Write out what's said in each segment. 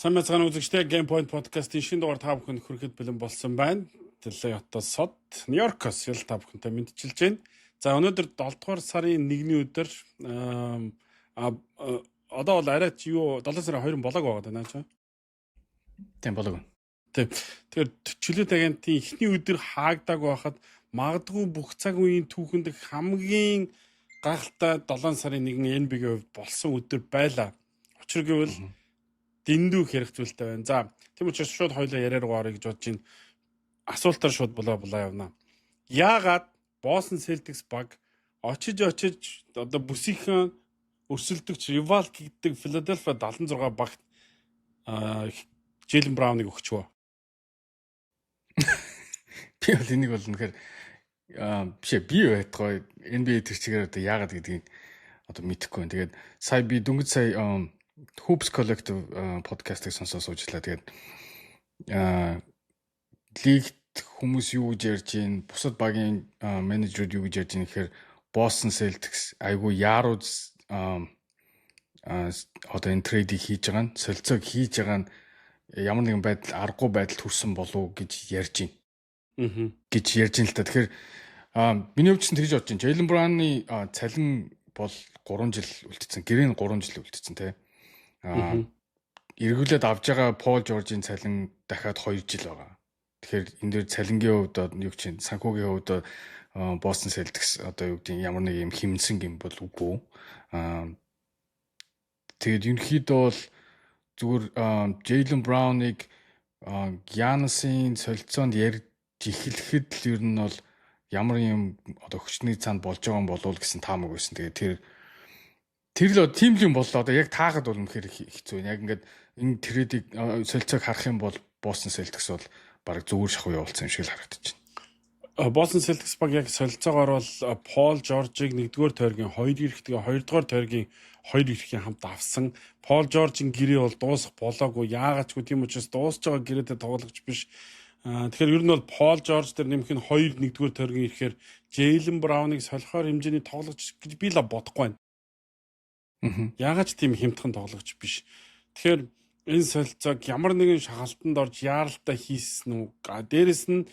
Сайн мэцхан үзэгчтэй Game Point podcast-ийн шинэ дугаар та бүхэнд хүрэхэд бэлэн болсон байна. Телеотос сод Нью-Йоркоос ял та бүхэнтэй мэдчилж байна. За өнөөдөр 7 дугаар сарын 1-ний өдөр одоо бол арай ч 7 сарын 2 болоог байгаа даа наа. Тийм болоог. Тэгэхээр чөлөөт агентийн эхний өдөр хаагдаг байхад магадгүй бүх цаг үеийн түүхэнд хамгийн гахалтай 7 сарын 1 NBA-ийн хувьд болсон өдөр байлаа. Учир гэвэл дэндүү хэрэгцүүлтэй байна. За, тийм учраас шууд хоёлаа яриа руу орё гэж бодож байна. Асуултаар шууд булаа явна. Яагаад Boston Celtics баг очиж одоо бүсийнхэн өрсөлдөгч rival гэдэг Philadelphia 76 багт Jaylen Brown-ыг өгчвөө. Би бол энийг бол үнэхээр би байтугай NBA тэр чигээр одоо яагаад гэдгийг одоо мэдэхгүй байна. Тэгээд сая би дөнгөж сая Hoops Collective podcast-ыг сонсоод суучлаа. Тэгээд лигт хүмүүс юу гэж ярьж гин, бусад багийн менежерүүд юу гэж ярьж гин гэхээр Boston Celtics айгүй яарууд одоо энэ трейдийг хийж байгаа нь, солилцоог хийж байгаа нь ямар нэгэн байдал аргагүй байдалд хүрсэн болов гэж ярьж гин. Гэж ярьж гин л та. Тэгэхээр миний хувьд ч тэгж бодож байна. Jaylen Brown-ы цалин бол 3 жил үлдсэн. Гэрээ нь 3 жил үлдсэн тий. Эргүүлээд авж байгаа Пол Жоржийн цалин дахиад 2 жил байгаа. Тэгэхээр энэ дээр цалингийн хувьд юу чинь санхүүгийн хувьд Boston Celtics одоо юу гэдэг ямар нэг юм хэмнсэн юм бол үгүй. Тэгээд ерөнхийдөө бол зүгээр Jaylen Brown-ыг Giannis-ийн солилцоонд ярьж эхлэхэд л ер нь бол ямар юм одоо хүчний цаанд болж байгаа юм болов гэсэн таамаг байсан. Тэгээд тэр л тийм л юм боллоо. Одоо яг таахад бол үнэхээр хэцүү. Яг ингээд энэ трейдийг солилцоог харах юм бол Boston Celtics бол баг зүгээр шахуу явуулсан юм шиг л харагдаж байна. Boston Celtics баг яг солилцоогоор бол Paul George-ыг 1-р тойргийн 2 эрэхтэйгээ 2-р тойргийн 2 эрэхийн хамт авсан. Paul George-ийн гэрээ бол дуусах болоогүй. Яагаад ч үгүй тийм учраас дуусж байгаа гэрээтэй тоглогч биш. Тэгэхээр ер нь бол Paul George дээр нэмэх нь 2 1-р тойргийн ирэхээр Jaylen Brown-ыг солихоор хэмжээний тоглогч гэж би л бодохгүй байна. Яагаад ч тийм хямдхан тоглогч биш. Тэгэхээр энэ солилцоог ямар нэгэн шахалтанд орж яаралтай хийсэн үү? Дээрэс нь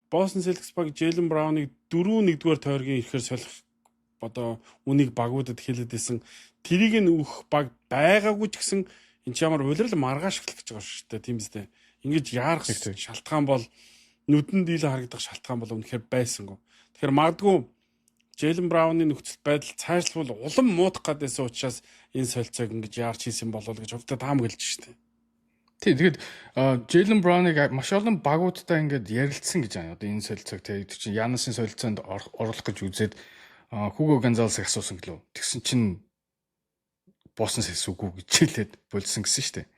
Boston Celtics баг Jaylen Brown-ыг 4 1-р тойргийн ирэхээр солих одоо үнийг багуудад хэлээд исэн. Тэрийг нь өөх баг байгаагүй ч гэсэн энэ ч ямар улирал маргааш эхлэх гэж байгаа шүү дээ. Тийм үстэй. Ингэж яарах шалтгаан бол нүдэнд дийлэн харагдах шалтгаан бол үнэхээр байсангүй. Тэгэхээр магадгүй Jaylen Brown-ы нөхцөл байдал цаашлбал улам муудах гэдээсэн учраас энэ солилцоог ингэж яарч хийсэн болов гэж хөвдө таамаг хэлж штэ. Тийм тэгээд Jaylen Brown-ыг маш олон багуудтай ингэж ярилцсан гэж байна. Одоо энэ солилцоог тэр чинь Giannis-ын солилцоонд оруулах гэж үзээд Hugo Gonzalez-ыг асуусан гэлөө. Тэгсэн чинь Boston Celtics үгүй гэж хэлээд болсон гэсэн штэ.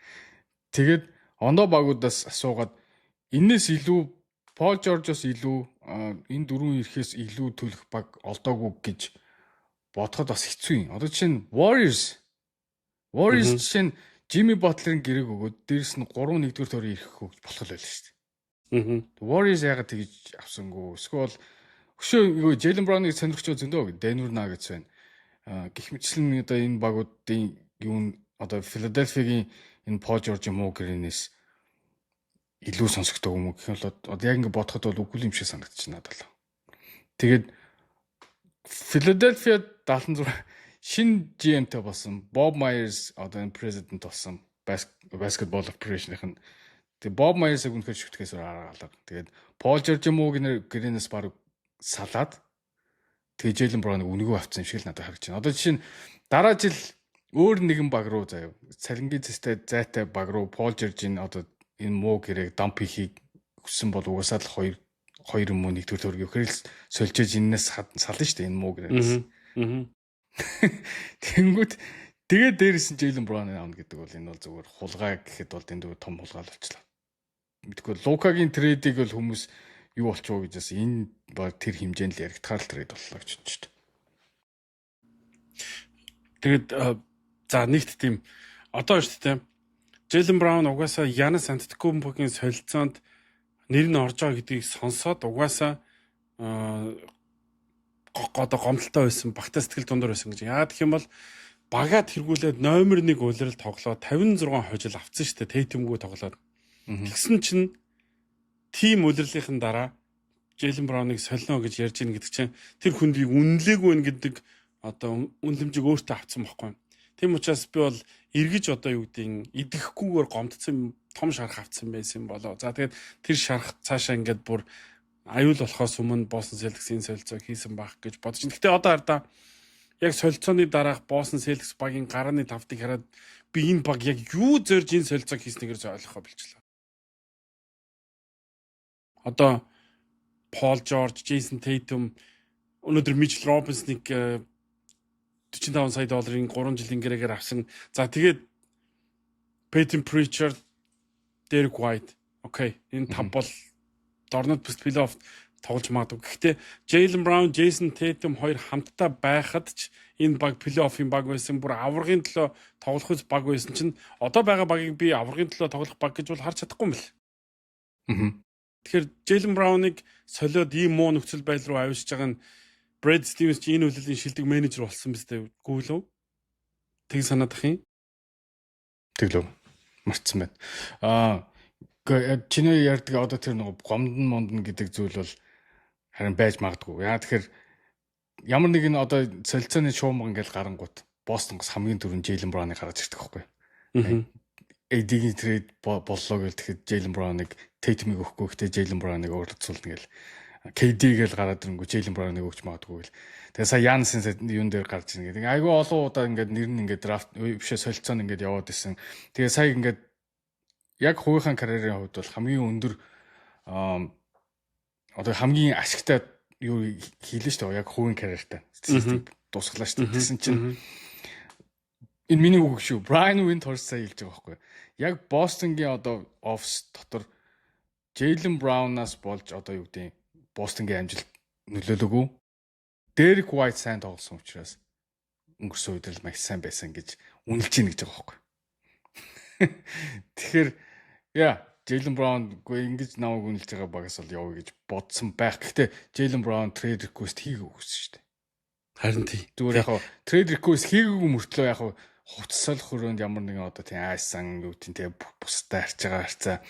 Тэгээд ондоо багуудаас асуугаад энэс илүү Paul George-оос илүү энэ дөрвөн ирэхээс илүү төлөх баг олдоогүй гэж бодоход бас хэцүү юм. Одоо чинь Warriors чинь Jimmy Butler-ын гэрээг өгөөд дээрэс нь 3 1-р тойрон ирэх хөөж болох л байл шүү дээ. Warriors яагаад тэгж авсангүй? Эсвэл өшөө Jaylen Brown-ыг сонирхчоо зөндөө Denver Nuggets байна. Гэх мэтлэн одоо энэ багуудын юу одоо Philadelphia-гийн энэ Paul George муу гэрээнээс илүү сонсогддог юм уу гэх юм бол одоо яг ингэ бодоход бол үгүй юм шиг санагдчихна надад л. Тэгээд Philadelphia 76 шинэ GM-тэй болсон Bob Myers одоо энэ president болсон basketball operation-ийн. Тэгээд Bob Myers-ыг үнэхээр шүтгэхээс аргаалаа. Тэгээд Paul George муу гэрээнээс баг салаад тэгээд Jaylen Brown-ыг үнэгүй авцсан юм шиг л надад харагдаж байна. Одоо жишээ нь дараа жил өөр нэгэн баг руу заяа цалингийн зайтай баг руу Paul George-ийн одоо энэ муу гэрээг дамп хийхийг хүссэн бол угаасаа л 2 юм уу 1-р тойрог өгөхөөр л сольжээж энэс сална шүү дээ энэ муу гэрээс. Тэнгүүд тэгээд дээрээс нь Jaylen Brown-ыг авна гэдэг бол энэ бол зүгээр хулгай гэхэд бол дэндүү том хулгай л болчихлоо. Мэдгүй Лукагийн трейдийг бол хүмүүс юу болчихоо гэж бас энэ баг тэр хэмжээнд л яригдахаар л трейд боллоо гэж бодчих шүү дээ. Тэгээд за нэгт тийм одоо шүү дээ. Jaylen Brown угаасаа Giannis Antetokounmpo-гийн солилцоонд нэр нь орж байгаа гэдгийг сонсоод угаасаа одоо гомдолтой байсан, багтаа сэтгэл дундуур байсан гэж. Яагаад гэх юм бол багаа тэргүүлээд номер 1 улирал тоглоод 56 хожил авсан шүү дээ. Tatum-гүй тоглоод. Тэгсэн чинь тим улирлынхын дараа Jaylen Brown-ыг солино гэж ярьж ийн гэдэг чинь тэр хүндийг үнэлээгүй байна гэдэг одоо үнэлэмжийг өөртөө авсан байхгүй. Тийм учраас би бол эргэж одоо юу гэдгийг идэхгүйгээр гомдсон том шарх авсан байсан болоо. За тэгээд тэр шарх цаашаа ингээд бүр аюул болохоос өмнө Boston Celtics-ийн солилцоо хийсэн байх гэж бодож байна. Гэтэ одоо хардаа яг солилцооны дараах Boston Celtics багийн гарааны тавтыг хараад би энэ баг яг юу зорж энэ солилцоог хийснэгээр ойлгохоо болчихлоо. Одоо Paul George, Jason Tatum, өнөөдөр Mitchell Robinson-ыг $45 сая 3 жилийн гэрээгээр авсан. За тэгээд Peyton Pritchard, Derek White. Окей. Энэ тав бол дорнод пост плей-офф тоглож магадгүй. Гэхдээ Jaylen Brown, Jason Tatum хоёр хамтдаа байхад ч энэ баг плей-оффын баг байсан. Бүр аврагын төлөө тоглохыз баг байсан чинь одоо байгаа багийг би аврагын төлөө тоглох баг гэж бол харж чадахгүй юм бэл. Тэгэхээр Jaylen Brown-ыг солиод ийм муу нөхцөл байдал руу авчиж байгаа нь Brad Stevens чи энэ үйлдлийн шилдэг менежер болсон биз дээ. Гүйлөө. Тэг санаадах юм. Тэглөө. Марцсан байна. Чиний ярьдаг одоо тэр нэг гомдон мондон гэдэг зүйл бол харин байж магадгүй. Яа тэгэхээр ямар нэгэн одоо солилцооны шуумган гэж гарангуут Бостонгоос хамгийн түрүүнд Jaylen Brown-ыг гаргаж ирдэг байхгүй. AD-ийн трейд боллоо гэл тэгэхэд Jaylen Brown-ыг Tatum-ыг өгөхгүй гэхдээ Jaylen Brown-ыг өөрчлөлтүүлнэ гэл KD-гээл гараад ирэнгүү Jaylen Brown-ыг өгч магадгүй гэл. Тэгээ сая Giannis-ын юун дээр гарч ирнэ гэдэг. Айгүй олон удаа ингээд нэр нь ингээд драфт бишээ солилцоон ингээд яваад исэн. Тэгээ сая ингээд яг хувийнхаа карьерийн хувьд бол хамгийн өндөр одоо хамгийн ашигтай юу хийлээ шүү дээ. Яг хувийн карьертаа дуусглаа шүү дээ. Тэгсэн чинь энэ миний үг шүү. Brian Windhorst сая хэлж байгаа байхгүй. Яг Бостонгийн одоо офс дотор Jaylen Brown-аас болж одоо юу гэдэг Бостонгийн амжилт нөлөөлөөгүй. Derek White сайн тоглосон учраас өнгөрсөн үед л маш сайн байсан гэж үнэлж ийн гэж байгаа байхгүй. Тэгэхээр Jaylen Brown гүй ингэж намайг үнэлж байгаа багаас бол явъя гэж бодсон байх. Гэхдээ Jaylen Brown trade request хийгээгүй гэсэн шүү дээ. Харин тий. Зүгээр яг trade request хийгээгүй мөртлөө яг хувцсал хөрөөнд ямар нэгэн одоо тийм айсан юу тийм те бусдаа харьж байгаа харьцаа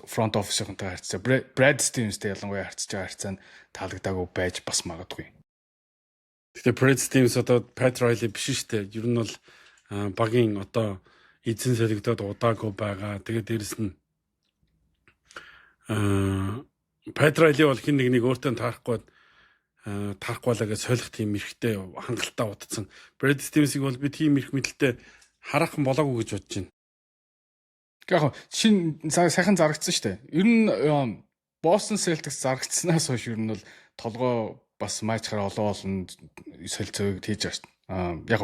front office-ынхантай харьцаа Brad Stevens-тэй ялангуяа харьцаж байгаа харьцаа нь таалагдаагүй байж бас магадгүй. Гэхдээ Brad Stevens одоо Pat Riley биш шүү дээ. Ер нь бол багийн одоо эзэн солигдоод удаагүй байгаа. Тэгээд дээрэс нь Pat Riley бол хин нэг өөртөө таарахгүй лаа гэж солих тийм эрхтэй хангалттай утцсан. Brad Stevens-ийг бол би тийм эрх мэдэлтэй харах болоогүй гэж бодож байна. Яг шин сайхан зарагдсан шүү дээ. Ер нь Boston Celtics зарагдсанаас хойш ер нь бол толгой бас матчаар олон солилцоог хийж байгаа шүү дээ. Яг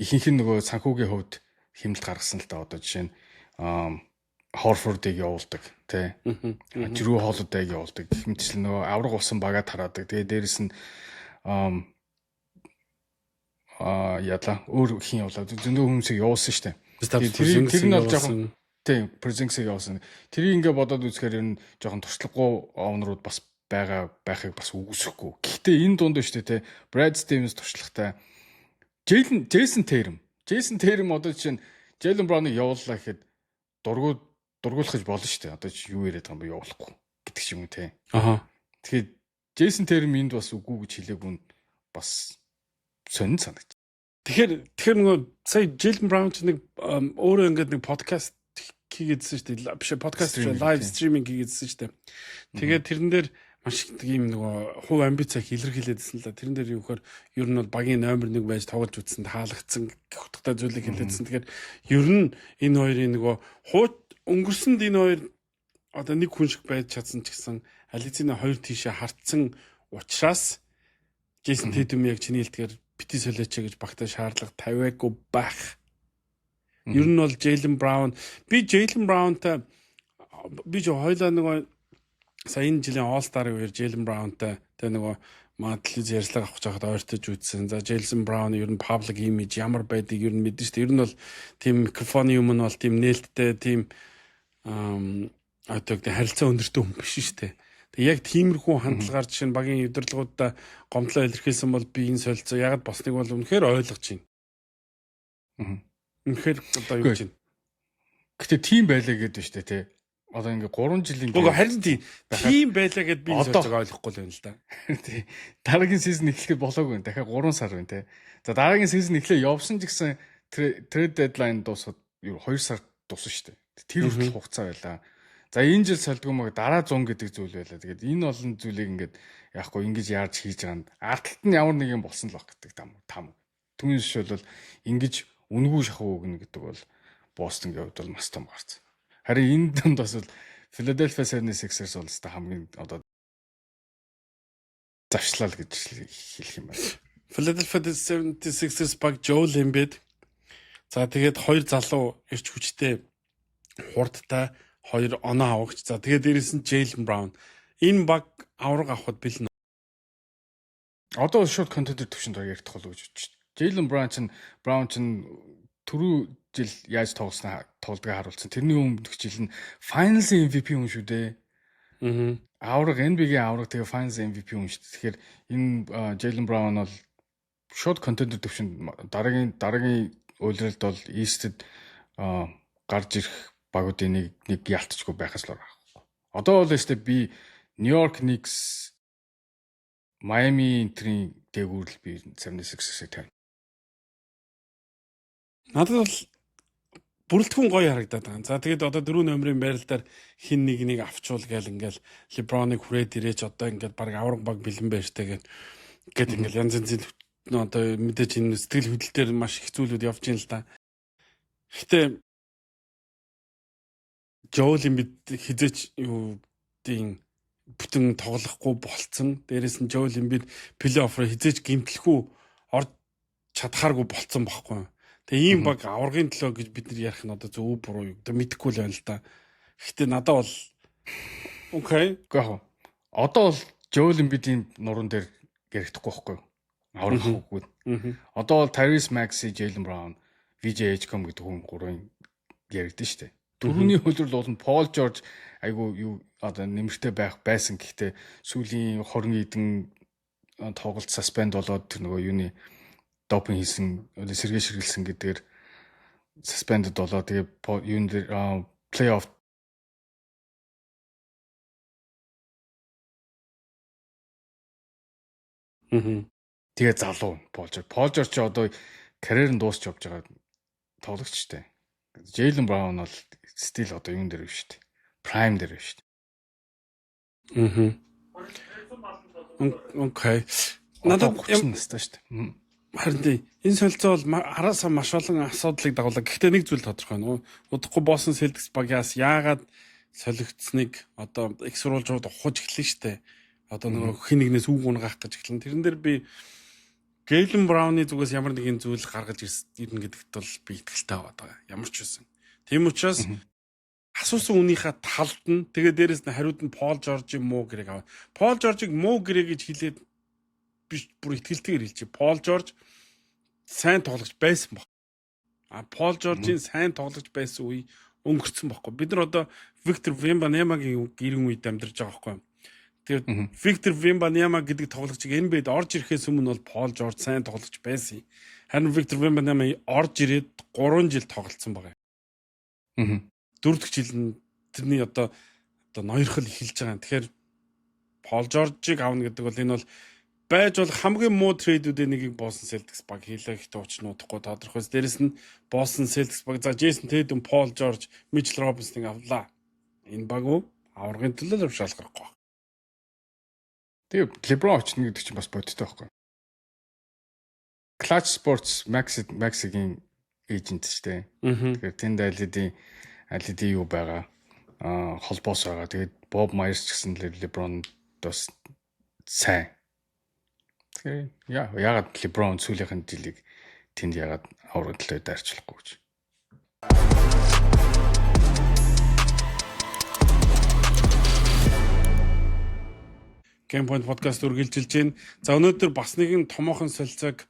ихэнх нь нөгөө санхүүгийн хувьд хэмнэлт гаргасан л та одоо жишээ нь Horford-ыг явуулдаг тий. Drew Holiday-г явуулдаг. Гэх мэтчлэн нөгөө авраг усан багаа тараадаг. Тэгээ дээрэс нь яла өөр хин явуулаад зөндөө хүмүүсийг явуулсан шүү дээ. Тэр нь бол жоохон тий Prozingis-ыг явуулсан. Тэрийг ингээ бодоод үзэхээр ер нь жоохон туршлагагүй овнрууд бас байхыг бас үгүйсэхгүй. Гэхдээ энэ дунд шүү дээ тий Brad Stevens туршлагатай Jason Tatum одоо жишээ нь Jaylen Brown-ыг явууллаа гэхэд дургуулах болно шүү дээ. Одоо юу яриад байгаа юм бэ явуулахгүй гэдэг ч юм уу те. Тэгэхээр Jason Tatum энд бас үгүй гэж хэлээгүй нь бас сонин санагд. Тэгэхээр нөгөө сая Jaylen Brown ч нэг өөрөө ингээд нэг подкаст хийгээдсэн шүү дээ. Биш подкаст лайв стриминг хийгээдсэн шүү дээ. Тэгээд тэрэн дээр маш их ийм нөгөө хувь амбицаг илэрхийлээдсэн л да. Тэрэн дээр юу гэхээр ер нь бол багийн номер 1 байж тоглож үзсэн таалагдсан гэх утгатай зүйлийг хэлээдсэн. Тэгэхээр ер нь энэ хоёрын нөгөө өнгөрсөнд энэ хоёр одоо нэг хүн шиг байж чадсан ч гэсэн Ализина хоёр тийшээ хартсан учраас Jason Tatum яг чиний хэлдгээр бити солиоч гэж багтаа шаардлага тавиагүй байх. Ер нь бол Jaylen Brown-тай би ч хоёлаа нөгөө сая энэ жилийн All-Star-ын үеэр Jaylen Brown-тай тэгээ нөгөө телевиз ярьслага авах жахад ойртож үзсэн. За Jaylen Brown ер нь public image ямар байдгийг ер нь мэдэн шүү дээ. Ер нь бол тийм микрофоны юм нь бол тийм нээлттэй тийм одоо харилцаа өндөртэй хүн биш шүү дээ. Тэг яг тиймэрхүү хандлагаар жишээ нь багийн удирдлагуудаа гомдлоо илэрхийлсэн бол би энэ солилцоо ягаад босныг бол үнэхээр ойлгож байна. Үнэхээр одоо юу гэж байна? Гэтэ тийм байлаа гэдэг шүү дээ тий. Одоо ингээ 3 жилийн Үгүй харин тийм байлаа гэд би зөв ойлгохгүй л байна л да. Тий. Дараагийн сизон эхлэхэд болоогүй. Дахиад 3 сар байна тий. За дараагийн сизон эхлээ явсан ч гэсэн трейд дедлайн дуусаад 2 сар дуусна шүү дээ. Тэр хүртэл хугацаа байлаа. За энэ жил солдгомог дараа 100 гэдэг зүйл байлаа. Тэгээд энэ олон зүйлийг ингээд яахгүй ингэж яарч хийж байгаа нь ардталт нь ямар нэг юм болсон л баг гэдэг там. Түүнээс шилбэл ингэж үнгүй шахуу өгнө гэдэг бол Бостонгийн хувьд бол маш том гарц. Харин энэ донд бас бол Philadelphia 76ers бол өстой хамгийн одоо завшлал гэж хэлэх юм байна. Philadelphia 76ers баг Joel Embiid. За тэгээд 2 залуу ирч хүчтэй хурдтай 2 оноо авагч. За тэгээд дээрээс нь Jaylen Brown. Энэ баг авраг авахд бэлэн. Одоо шууд контентер төвшөнд яригдах болов гэж бодчих. Jaylen Brown чинь түрүү жил яаж тоглодгийг харуулсан. Тэрний өмнөх жил нь Finals MVP хүн шүү дээ. Авраг NBA-гийн авраг тэгээ Finals MVP хүн шүү дээ. Тэгэхээр энэ Jaylen Brown бол шууд контентер төвшөнд дараагийн үйлрэлд бол East-д гарч ирэх багуудын нэг ялтчгүй байхаас л байна. Одоо бол өстэй би New York Knicks, Miami энтрийн дээгүүрэл би 76-ийг тавина. Надад бол бүрэлдэхүүн гоё харагдаад байгаа. За тэгээд одоо 4 номерын байрал дээр хин нэг авчуул гээл ингээл LeBron-ыг хүрээд ирээч одоо ингээд баг авраг баг бэлэн байж тэгээд ингээл янз янзын одоо мэдээж энэ сэтгэл хөдлөл дээр маш их зүйлүүд явж ийн л да. Гэтэ Joel Embiid хизээч юу тийм бүтэн тоглохгүй болцсон. Дээрээс нь Joel Embiid плей-оффор хизээч гимтлэхүү орж чадхааргүй болцсон байхгүй. Тэгээ ийм баг аврагын төлөө гэж бид нар ярих нь одоо зөв буруу юу гэдэг мэдэхгүй л байна л да. Гэхдээ надад бол окей. Гэхдээ одоо бол Joel Embiid-ийн нуруунд дээр яригдахгүй байхгүй. Аврах хөөгүй. Одоо бол Tyrese Maxey, Jaylen Brown, VJ Edgecombe гэдэг хүн гурван яригдсан шүү дээ. Түрүүний хөлрөл бол Paul George айгу юу одоо нэмэртэй байсан гэхдээ сүүлийн 20 эдэн тоглолт suspend болоод тэр нөгөө юуны допинг хийсэн, сэргээ ширгэлсэн гэдгээр suspended болоо тэгээ юун дээр плей-офф тэгээ залуу Paul George ч одоо карьер нь дуусч явж байгаа тоглогчтой. Jaylen Brown бол стил одоо юун дээр биш шүү дээ. Prime дээр биш шүү дээ. Окей. Надад 30 настай шүү дээ. Харин энэ солилцоо бол араасаа маш олон асуудлыг дагуулдаг. Гэхдээ нэг зүйл тодорхой байна. Удахгүй Boston Celtics багаас яагаад солигдсныг одоо эксруулжууд ухаж эхэлнэ шүү дээ. Одоо нөгөө хин нэгнээс үг унгаах гэж эхэлнэ. Тэрэн дээр би Jaylen Brown-ы зүгээс ямар нэгэн зүйл гаргаж ирнэ гэдэгт бол би итгэлтэй байгаа. Ямар ч байсан. Тийм учраас асуусан үнийхээ талд нь тэгээ дээрэс нь хариуд нь Paul George муу гэрэг аваа. Paul George-ыг муу гэрэг гэж хэлээд би бүр итгэлтэйгээр хэлчихэ. Paul George сайн тоглогч байсан баг. Paul George-ийн сайн тоглогч байсан үе өнгөрцөн баггүй. Бид нар одоо Victor Wembanyama-гийн гэрэн үед амьдарч байгаа байхгүй. Тэгээд Victor Wembanyama гэдэг тоглогчийг NBA-д орж ирэхээс өмнө бол Paul George сайн тоглогч байсан. Харин Victor Wembanyama орж ирээд 3 жил тоглолцсон байгаа. 4 дахь жил нь тэрний одоо ноёрхол эхэлж байгаа. Тэгэхээр Paul George-ыг авна гэдэг бол энэ бол байж бол хамгийн муу трейдүүдийн нэгийг Boston Celtics баг хийлээ гэхдээ уучнуудахгүй тодорхой. Дээрэс нь Boston Celtics баг за Jason Tatum, Paul George, Mitchell Robinson-ыг авлаа. Энэ баг уу аврагын төлөө л шалгарахгүй. Тэгээ LeBron очно гэдэг чинь бас бодиттой байхгүй. Clutch Sports Maxi-гийн эйжент шүү дээ. Тэгэхээр тэнд алиди юу байгаа холбоос байгаа. Тэгээд Bob Myers ч гэсэн LeBron бас сайн. Тэгээ яагаад LeBron сүүлийнхэн жилиг тэнд яагаад аврагын төлөө дайрчлахгүй гэж. Game Point podcast үргэлжилж байна. За өнөөдөр бас нэгэн томоохон солилцоог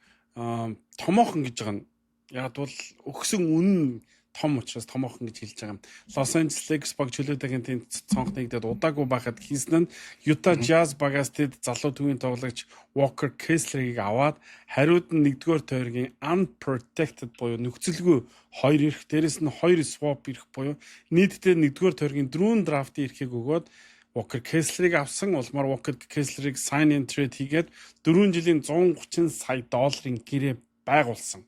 томоохон гэж байгаа нь яг бол өгсөн үнэн том учраас томоохон гэж хэлж байгаа юм. Лос Анжелес Lakers баг чөлөөтэйгийн тэнд цонх нэгдээд удаагүй байхад хийсэн нь Utah Jazz багаас тэд залуу төвийн тоглогч Walker Kessler-ийг аваад хариуд нь 1-р тойргийн unprotected буюу нөхцөлгүй 2 ирэх, дээрэс нь 2 swap ирэх буюу нийтдээ 1-р тойргийн 4 драфтын эрхийг өгөөд Walker Kessler-ийг авсан. Улмаар Walker Kessler-ийг sign and trade хийгээд 4 жилийн 130 сая долларын гэрээ байгуулсан.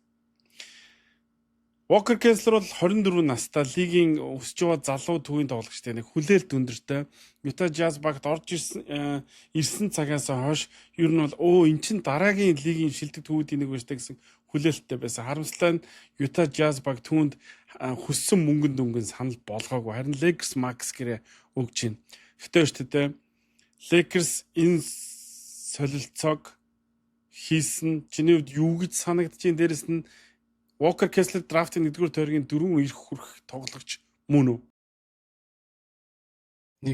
Walker Kessler бол 24 настай лигийн өсөж байгаа залуу төвийн тоглогчтой нэг хүлээлт өндөртэй. Utah Jazz багт орж ирсэн цагаас хойш ер нь бол эн чин дараагийн лигийн шилдэг төвүүдийн нэг байж гэсэн хүлээлттэй байсан. Харамсалтай нь Utah Jazz баг түүнд хүссэн мөнгөнд өнгөн санал болгоогүй. Харин Lakers Max гэрээ өгж байна. Гэхдээ өөртөө Lakers энэ солилцоог хийсэн чиний хувьд юу гэж санагдчихээн? Дээрэс нь Walker Kessler драфтын 1-р тойргийн 4 ирэх хүрэх тоглогч мөн үү?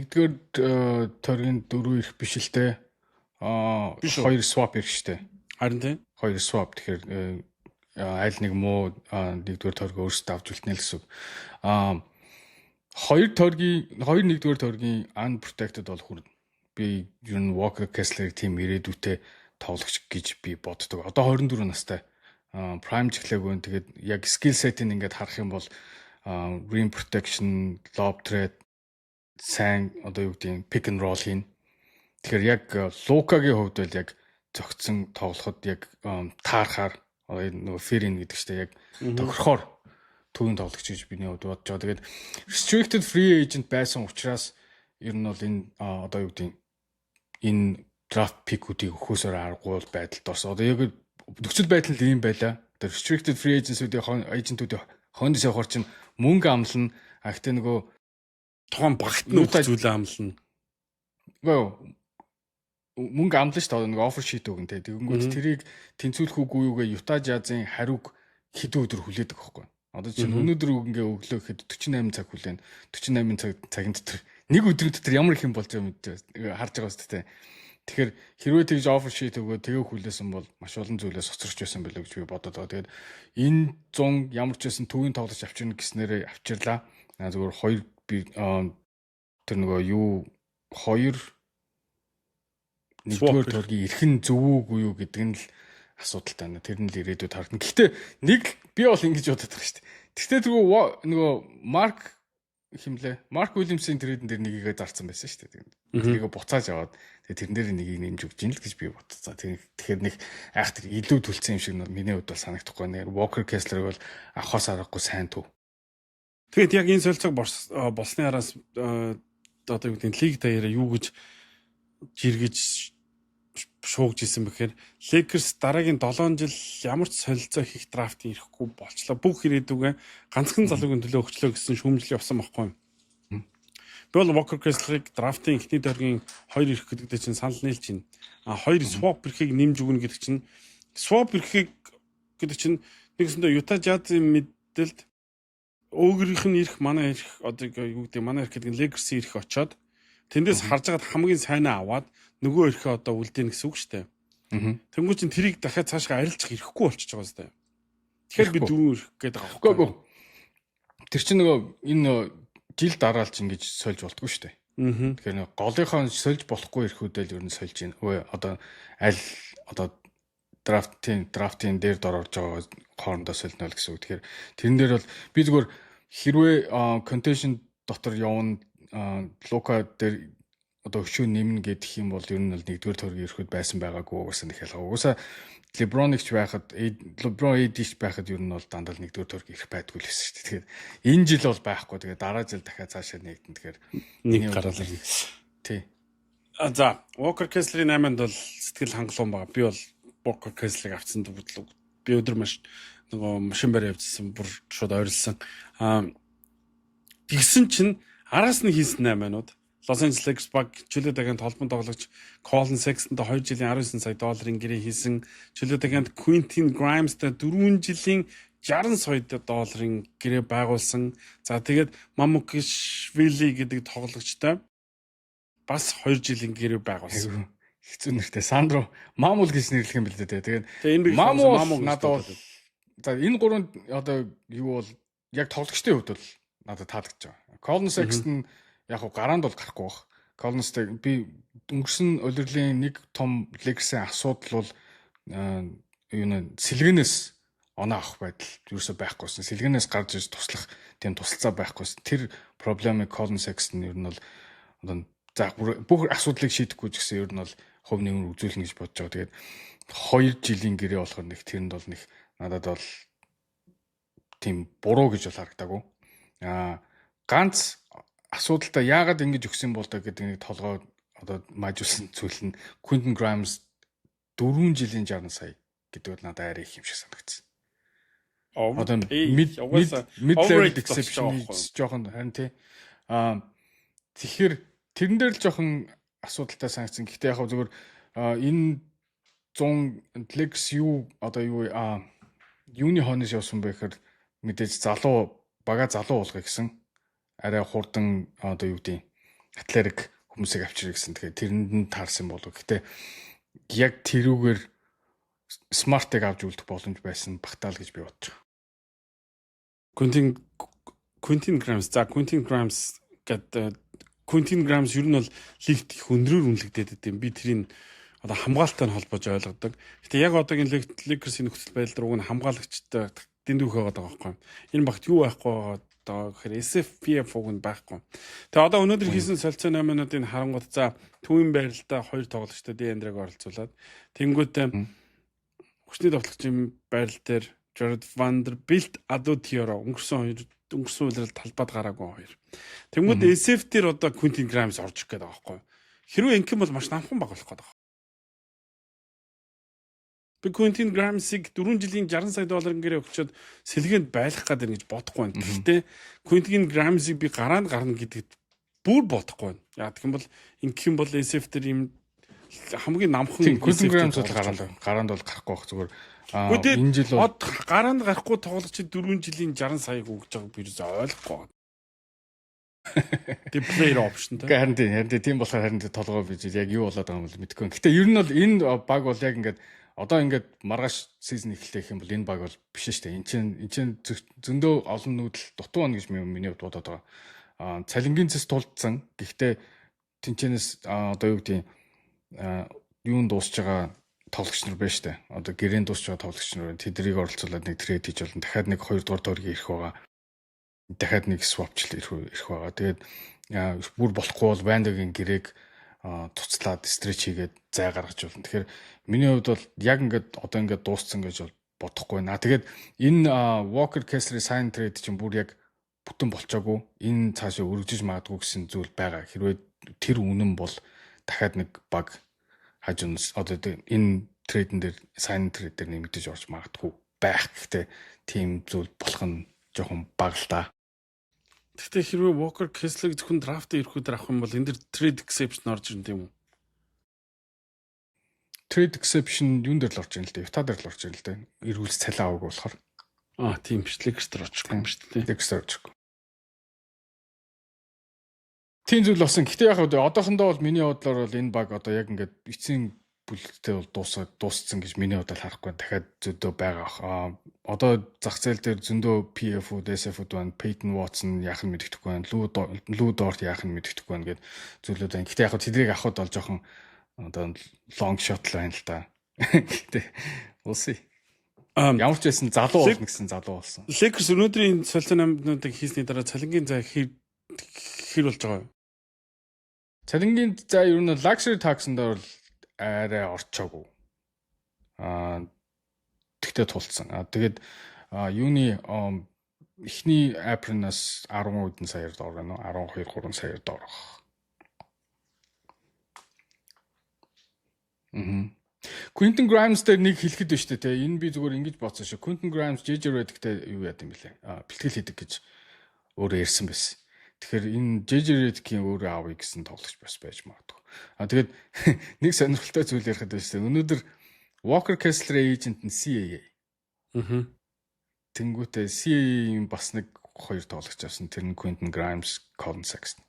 1-р тойргийн 4 ирэх биш л те. 2 swap ирэх штэ. Харин тийм. 2 swap тэгэхээр аль нэг муу 1-р тойргоо өөрсдөө авч үлднэ л гэсэн. 2 1-р тойргийн unprotected бол хүрнэ. Би ер нь Walker Kessler-ийг тийм ирээдүйтэй тоглогч гэж би боддог. Одоо 24 настай. Prime чихлээгүй. Тэгээд яг skill set-ийг ингээд харах юм бол rim protection, lob threat, сайн одоо юу гэдэг pick and roll хийн. Тэгэхээр яг Лукагийн хувьд бол яг зөгцсөн тоглоход яг таарахаар нөгөө fair-ин гэдэг чинь яг тохирохоор төвийн тоглогч гэж биний хувьд бодож байгаа. Тэгээд restricted free agent байсан учраас ер нь бол энэ одоо юу гэдэг энэ draft pick-үүдийг өгөхөөсөөр аргагүй байдалд орсон. Одоо яг нөхцөл байдал нь ийм байлаа. Одоо restricted free agent-үүдийн хооноос явахаар чинь мөнгө амлна. Гэхдээ нөгөө тухайн багт нь зүйлээ амлна. Мөнгө амлна шүү дээ. Нөгөө offer sheet өгнө те. Тэгэнгүүт тэрийг тэнцвүүлэх үгүй юугээ Utah Jazz-ын хариуг хэдэн өдөр хүлээдэг байхгүй. Одоо чинь өнөөдөр ингээ өглөө гэхэд 48 цаг хүлээн. 48 цагийн дотор нэг өдрийн дотор ямар их юм болж байгаа мэдээ харж байгаа шүү дээ. Тэгэхээр хэрвээ тэгж offer sheet өгөө тэгээ хүлээсэн бол маш олон зүйлээ соцорч байсан байлаа гэж би бодод байгаа. Тэгээд энэ 100 ямар ч байсан төвийн тоглож авчирна гэснээрээ авчирлаа. Зүгээр 2 би тэр нөгөө юу 2 1-р тойргийн эрхэн зөв үгүй юу гэдэг нь л асуудалтай байна. Тэр нь л ирээдүйд харагдана. Гэхдээ нэг би бол ингэж бодод байгаа шүү дээ. Гэхдээ нөгөө Марк Уильямсын трейдэн дээр нэгийгээ зарцсан байсан шүү дээ. Тэрийг буцааж аваад тэрэн дээр нэгийг нэмж өгч ин л гэж би бодсон. Тэгэхээр нэг айхтар илүү төлцсөн юм шиг миний хувьд бол санагдахгүй нэ. Walker Kessler бол авахаас аргагүй сайн төв. Тэгээд яг энэ солилцоог болсны араас одоо юу гэдэг лиг даяараа юу гэж жиргэж шуугж исэн бэхээр Lakers дараагийн 7 жил ямар ч солилцоо хийх драфтын ирэхгүй болчлоо. Бүх ирээдүгээ ганцхан залуугийн төлөө өгчлөө гэсэн шүүмжил явсан байхгүй юм. Би бол Walker Kessler-ийг драфтын эхний тойргийн 2 ирэх гэдэгт чинь санал нийлж байна. 2 swap эрхийг нэмж өгнө гэдэг чинь swap эрхийг гэдэг чинь нэгсэндээ Utah Jazz-ийн мэдээлэлд өөрийнх нь ирэх манай ирэх одоо юу гэдэг манай ирэх гэдэг нь Lakers-ийн ирэх очоод тэндээс харж агаад хамгийн сайнаа аваад нөгөө эрхээ одоо үлдээнэ гэсэн үг шүү дээ. Тэнгүү чин тэрийг дахиад цаашгаа арилжих ирэхгүй болчихж байгаа зү. Тэгэхээр би дөрөв ирэх гээд байгаа байхгүй. Тэр чинь нөгөө энэ жил дараалж ингэж сольж болтгүй шүү дээ. Тэгэхээр нөгөө голынхоо сольж болохгүй эрхүүдэл ер нь сольж байна. Одоо аль одоо драфтын дээр дор орж байгаа хоорондоо сольно л гэсэн үг. Тэгэхээр тэрэн дээр бол би зүгээр хэрвээ contention дотор явна Лука дээр одоо өчөө нэмнэ гэдэг юм бол ер нь л 1-р тойргийн ирэхэд байсан байгаагүй угаасаа нэг ялгаа. Угаасаа LeBron-ич байхад LeBron AD-ч байхад ер нь бол дандаа 1-р тойргийн ирэх байдгүй л байсан шүү дээ. Тэгэхээр энэ жил бол байхгүй. Тэгээд дараа жил дахиад цаашаа нэгдэн. Тэгэхээр нэг гараалаа. Тий. За, Walker Kessler-ийн 8-нд бол сэтгэл хангалуун байгаа. Би бол Walker Kessler-ийг авсан бодлоо. Би өдөр маш нөгөө машин барь явжсэн бүр шууд ойрлсон. Тэгсэн чинь араас нь хийсэн 8-нууд Los Angeles Lakers баг чөлөөтэйгэнд холбон тоглогч Colin Sexton-д 2 жилийн 19 сая долларын гэрээ хийсэн. Чөлөөтэйгэнд Quentin Grimes-д 4 жилийн 60 сая долларын гэрээ байгуулсан. За тэгээд Mamukashvili гэдэг тоглогчтой бас 2 жилийн гэрээ байгуулсан. Хэцүү нэртэй Сандро Мамул гэж нэрлэх юм бэл дээ. Тэгээд Мамул надад бол за энэ гурван одоо юу бол яг тоглогчдын хувьд бол надад таалагдж байгаа. Colin Sexton яг хуу гараанд бол гарахгүй баг. Colin Sexton би өнгөрсөн улирлын нэг том Lakers-ийн асуудал бол сэлгэнээс оноо авах байдал юусоо байхгүйсэн. Сэлгэнээс гарч иж туслах тийм тусалцаа байхгүйсэн. Тэр проблемыг Colin Sexton ер нь бол одоо за бүх асуудлыг шийдэхгүй ч гэсэн ер нь бол хувь нэмэр үзүүлнэ гэж бодож байгаа. Тэгээд 2 жилийн гэрээ болохоор нэг тэрэнд бол нэг надад бол тийм буруу гэж бол харагдаагүй. Ганц асуудалтай яагаад ингэж өгсөн бол доо гэдэг нэг толгой одоо мажуулсан зүйл нь Quentin Grimes 4 жилийн 60 сая гэдэг бол надад арай их юм шиг санагдсан. Одоо mid-level exception жоохон харин тий. Тэгэхээр тэрэн дээр л жоохон асуудалтай санагдсан. Гэхдээ яг зүгээр энэ 100 Lakers юуны хойноос явсан бэ гэхээр мэдээж бага залуу болгоё гэсэн арай хурдан одоо юу гэдэг атлетик хүмүүсийг авчирна гэсэн. Тэгэхээр тэрэнд нь таарсан болов. Гэхдээ яг тэрүүгээр смартыг авч үлдэх боломж байсан багтаал гэж би бодож байгаа. Quentin Grimes ер нь бол лигт их өндрөөр үнэлэгдээд байт юм. Би тэрийг одоо хамгаалалттай нь холбож ойлгодог. Гэтэ яг одоогийн Lakers-ийн нөхцөл байдал руу нь хамгаалагчтай дэндүүхээ байгаа байхгүй. Энэ багт юу байхгүй байгаа гэхээр SFPF уг нь байхгүй. Тэгээ одоо өнөөдөр хийсэн солилцоо номинуудыг харангуут за түүний байралтай 2 тоглогчтой Дэандрыг оролцуулаад тэнгүүтээ хүчний тоглогчийн байрал дээр Jared Vanderbilt Adotero өнгөрсөн үйлрэл талбайд гараагүй 2. Тэнгүүд SF дээр одоо Quentin Grimes орж ирэх гээд байгаа байхгүй. Хэрвээ ингэм бол маш намхан баг болох гээд байгаа. Би Quentin Grimes-ийг 4 жилийн 60 сая долларын гэрээ өгчөөд сэлгээнд байлгах гэдэг гэж бодохгүй байна. Гэхдээ Quentin Grimes-ийг би гарна гэдэгт бүр бодохгүй байна. Яа гэх юм бол ингэх юм бол SF дээр юм хамгийн намхан Quentin Grimes бол гараанд бол гарахгүй байх зүгээр. Энэ жил бол гараанд гарахгүй тоглогч 4 жилийн 60 саяг өгж байгааг би ойлгохгүй байна. The player option та. Харин тийм болохоор харин толгой биж яг юу болоод байгаа юм бол мэдэхгүй. Гэтэ ер нь бол энэ баг бол яг ингээд одоо ингээд маргааш сизон эхэлэх юм бол энэ баг бол биш шүү дээ. Энд чинь зөндөө олон нүүдэл дутуу байна гэж миний хувьд бодоод байгаа. Цалингийн цэс тулдсан. Гэхдээ тэнчэнэс одоо юу гэдэг юунд дуусж байгаа тоглогч нар байна шүү дээ. Одоо гэрээнд дуусж байгаа тоглогч нар тэдрийг оролцуулаад нэг трейд хийж болно. Дахиад нэг 2 дугаар дөрөгийг ирэх байгаа. Дахиад нэг swapчл ирэх байгаа. Тэгээд бүр болохгүй бол Вандагийн гэрээг туцлаад стретч хийгээд зай гаргаж болно. Тэгэхээр миний хувьд бол яг ингээд одоо ингээд дууссан гэж бол бодохгүй наа. Тэгээд энэ Walker Kessler sign trade чинь бүр яг бүтэн болчоогүй. Энэ цаашаа өргөжж магадгүй гэсэн зүйл байгаа. Хэрвээ тэр үнэн бол дахиад нэг баг хажуунаас одоо энэ трейдэн дээр sign trade дээр нэмэгдэж орж магадгүй байх. Гэхдээ тийм зүйл болох нь жоохон бага л да. Гэхдээ хэрвээ Walker Kessler зөвхөн драфт ирэхүүдээр авах юм бол энэ дэр trade exception орж ирнэ тийм үү? Trade exception юун дээр л орж ирнэ л дээ. Utah дээр л орж ирнэ л дээ. Эргүүлс цалин аваагүй болохоор. Тийм биш. Lakers дээр очихгүй юм шүү дээ. Lakers дээр очихгүй. Тийм зүйл болсон. Гэхдээ яг одоохондоо бол миний бодлоор бол энэ баг одоо яг ингээд эцсийн бүлэгтээ бол дууссан гэж миний бодлоор харахгүй дахиад зөндөө байгаа. Одоо зах зээл дээр зөндөө PF-үүд, SF-үүд байна. Peyton Watson яах нь мэддэхгүй байна. Lou Dort яах нь мэддэхгүй байна гэдэг зүйлүүд байна. Гэхдээ яг тэдрийг авахд бол жоохон одоо long shot л байна л да. Гэхдээ улсаа. Ямар ч байсан залуу болно гэсэн залуу болсон. Lakers өнөөдрийн солилцоо номинуудыг хийсний дараа цалингийн зай хэр болж байгаа вэ? Цалингийн зай ер нь luxury tax-нд бол арай орчоогүй. Тэгтээ тулцсан. Тэгээд юуны эхний апринаас 10 хэдэн саяар доор байна уу? 12 3 саяар доор. Quentin Grimes дээр нэг хэлэхэд байна шүү дээ. Энэ би зүгээр ингэж бодсон шүү. Quentin Grimes JJ Redick-тэй юу яд юм бэлээ? Бэлтгэл хийдэг гэж өөрөө ярьсан байсан. Тэгэхээр энэ JJ Redick-ийн өөрөө аавыг гэсэн тоглогч бас байж магадгүй. Тэгээд нэг сонирхолтой зүйл ярихад байна шүү дээ. Өнөөдөр Walker Kessler agent нь CAA. Тэнгүүтээ CAA-ийн бас нэг 2 тоглогч авсан. Тэр нь Quentin Grimes, Colin Sexton.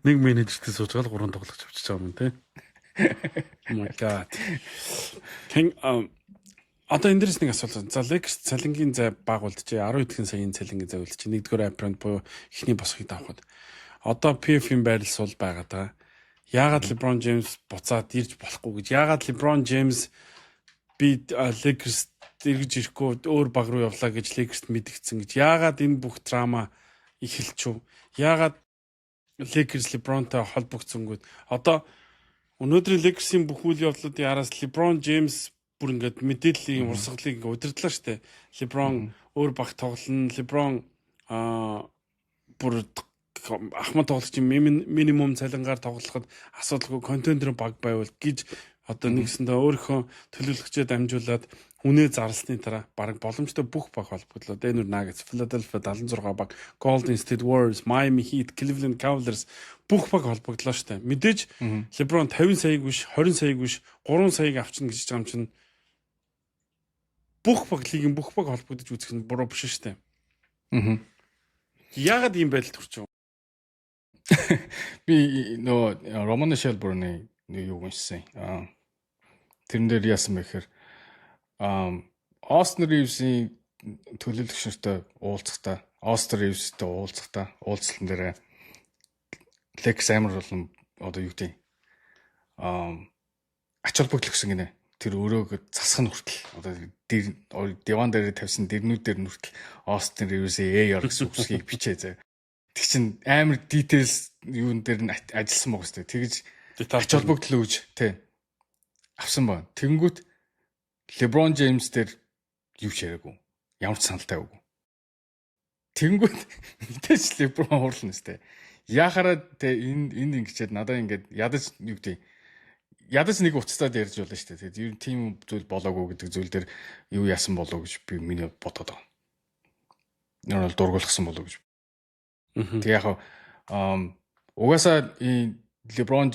Нэг менежертэй сууж гал 3 тоглогч авчиж байгаа юм тий. Oh my god. Одоо энэ дэрэс нэг асуулт байна. За Lakers цалингийн зай байгуулжээ. 12 саяын цалингийн зай үлдчихэ. 1-р апринд буюу эхний босхийг давхад. Одоо PF-ийн байрал сул байгаад байгаа. Яагаад LeBron James буцаад ирж болохгүй гэж? Яагаад LeBron James би Lakers эргэж ирэхгүй өөр баг руу явлаа гэж Lakers-т мэдгдсэн гэж? Яагаад энэ бүх драма эхэлчихв? Яагаад Lakers LeBron-тай холбогдсонгууд? Одоо өнөөдрийн Lakers-ийн бүх үйл явдлуудын араас LeBron James бүр ингээд мэдээллийн урсгалыг удирдлаа штэ. LeBron өөр баг тоглоно. LeBron бүр ахмад тоглогчийн минимум цалингаар тоглоход асуудалгүй контендер баг байвал гэж одоо нэгсэндээ өөрийнхөө төлөвлөгчөд амжуулаад үнэ зарлсны дараа баг боломжтой бүх баг холбогдлоо. Denver Nuggets, Philadelphia 76 баг, Golden State Warriors, Miami Heat, Cleveland Cavaliers бүх баг холбогдлоо штэ. Мэдээж LeBron 50 саяг биш, 20 саяг биш, 3 саяг авчна гэж байгаа юм чинь бүх баг лигийн бүх баг холбогдож үзэх нь буруу биш штэ. Яагаад ийм байдалд хүрч байгаа? Би Роман Шелбурны юу гэнсэн. Тэрэн дээр яасан бэ гэхээр Austin Reeves-ийн төлөөлөгч нартай уулзахдаа Austin Reeves-тэй уулзалтан дээр Lex амар болон одоо юу гэдэг ач холбогдол өгсөн гинэ. Тэр өрөөгөө засах нь хүртэл одоо диван дээр тавьсан дэрнүүд дээр нүртэл Austin Reeves-ээ гэсэн үгсийг бичээ зэ. Тэг чин амар details юун дээр нь ажилласан байгаа сте. Тэгэж ач холбогдол өгж тий авсан ба. Тэнгүүт LeBron James дээр юу ч яриаггүй. Ямар ч саналтай байгаагүй. Тэнгүүт мэдээж LeBron хурлна сте. Яхаараа тий энэ ингэчээд надаа ингээд ядаж юу гэдэг ядаж нэг уцтаад ярьж болно шүү дээ. Тэгээд тийм зүйл болоогүй гэдэг зүйл дээр юу яасан болоо гэж би миний бодоод байгаа. Энэ бол дургуулсан болоо гэж. Тэг яг угаасаа LeBron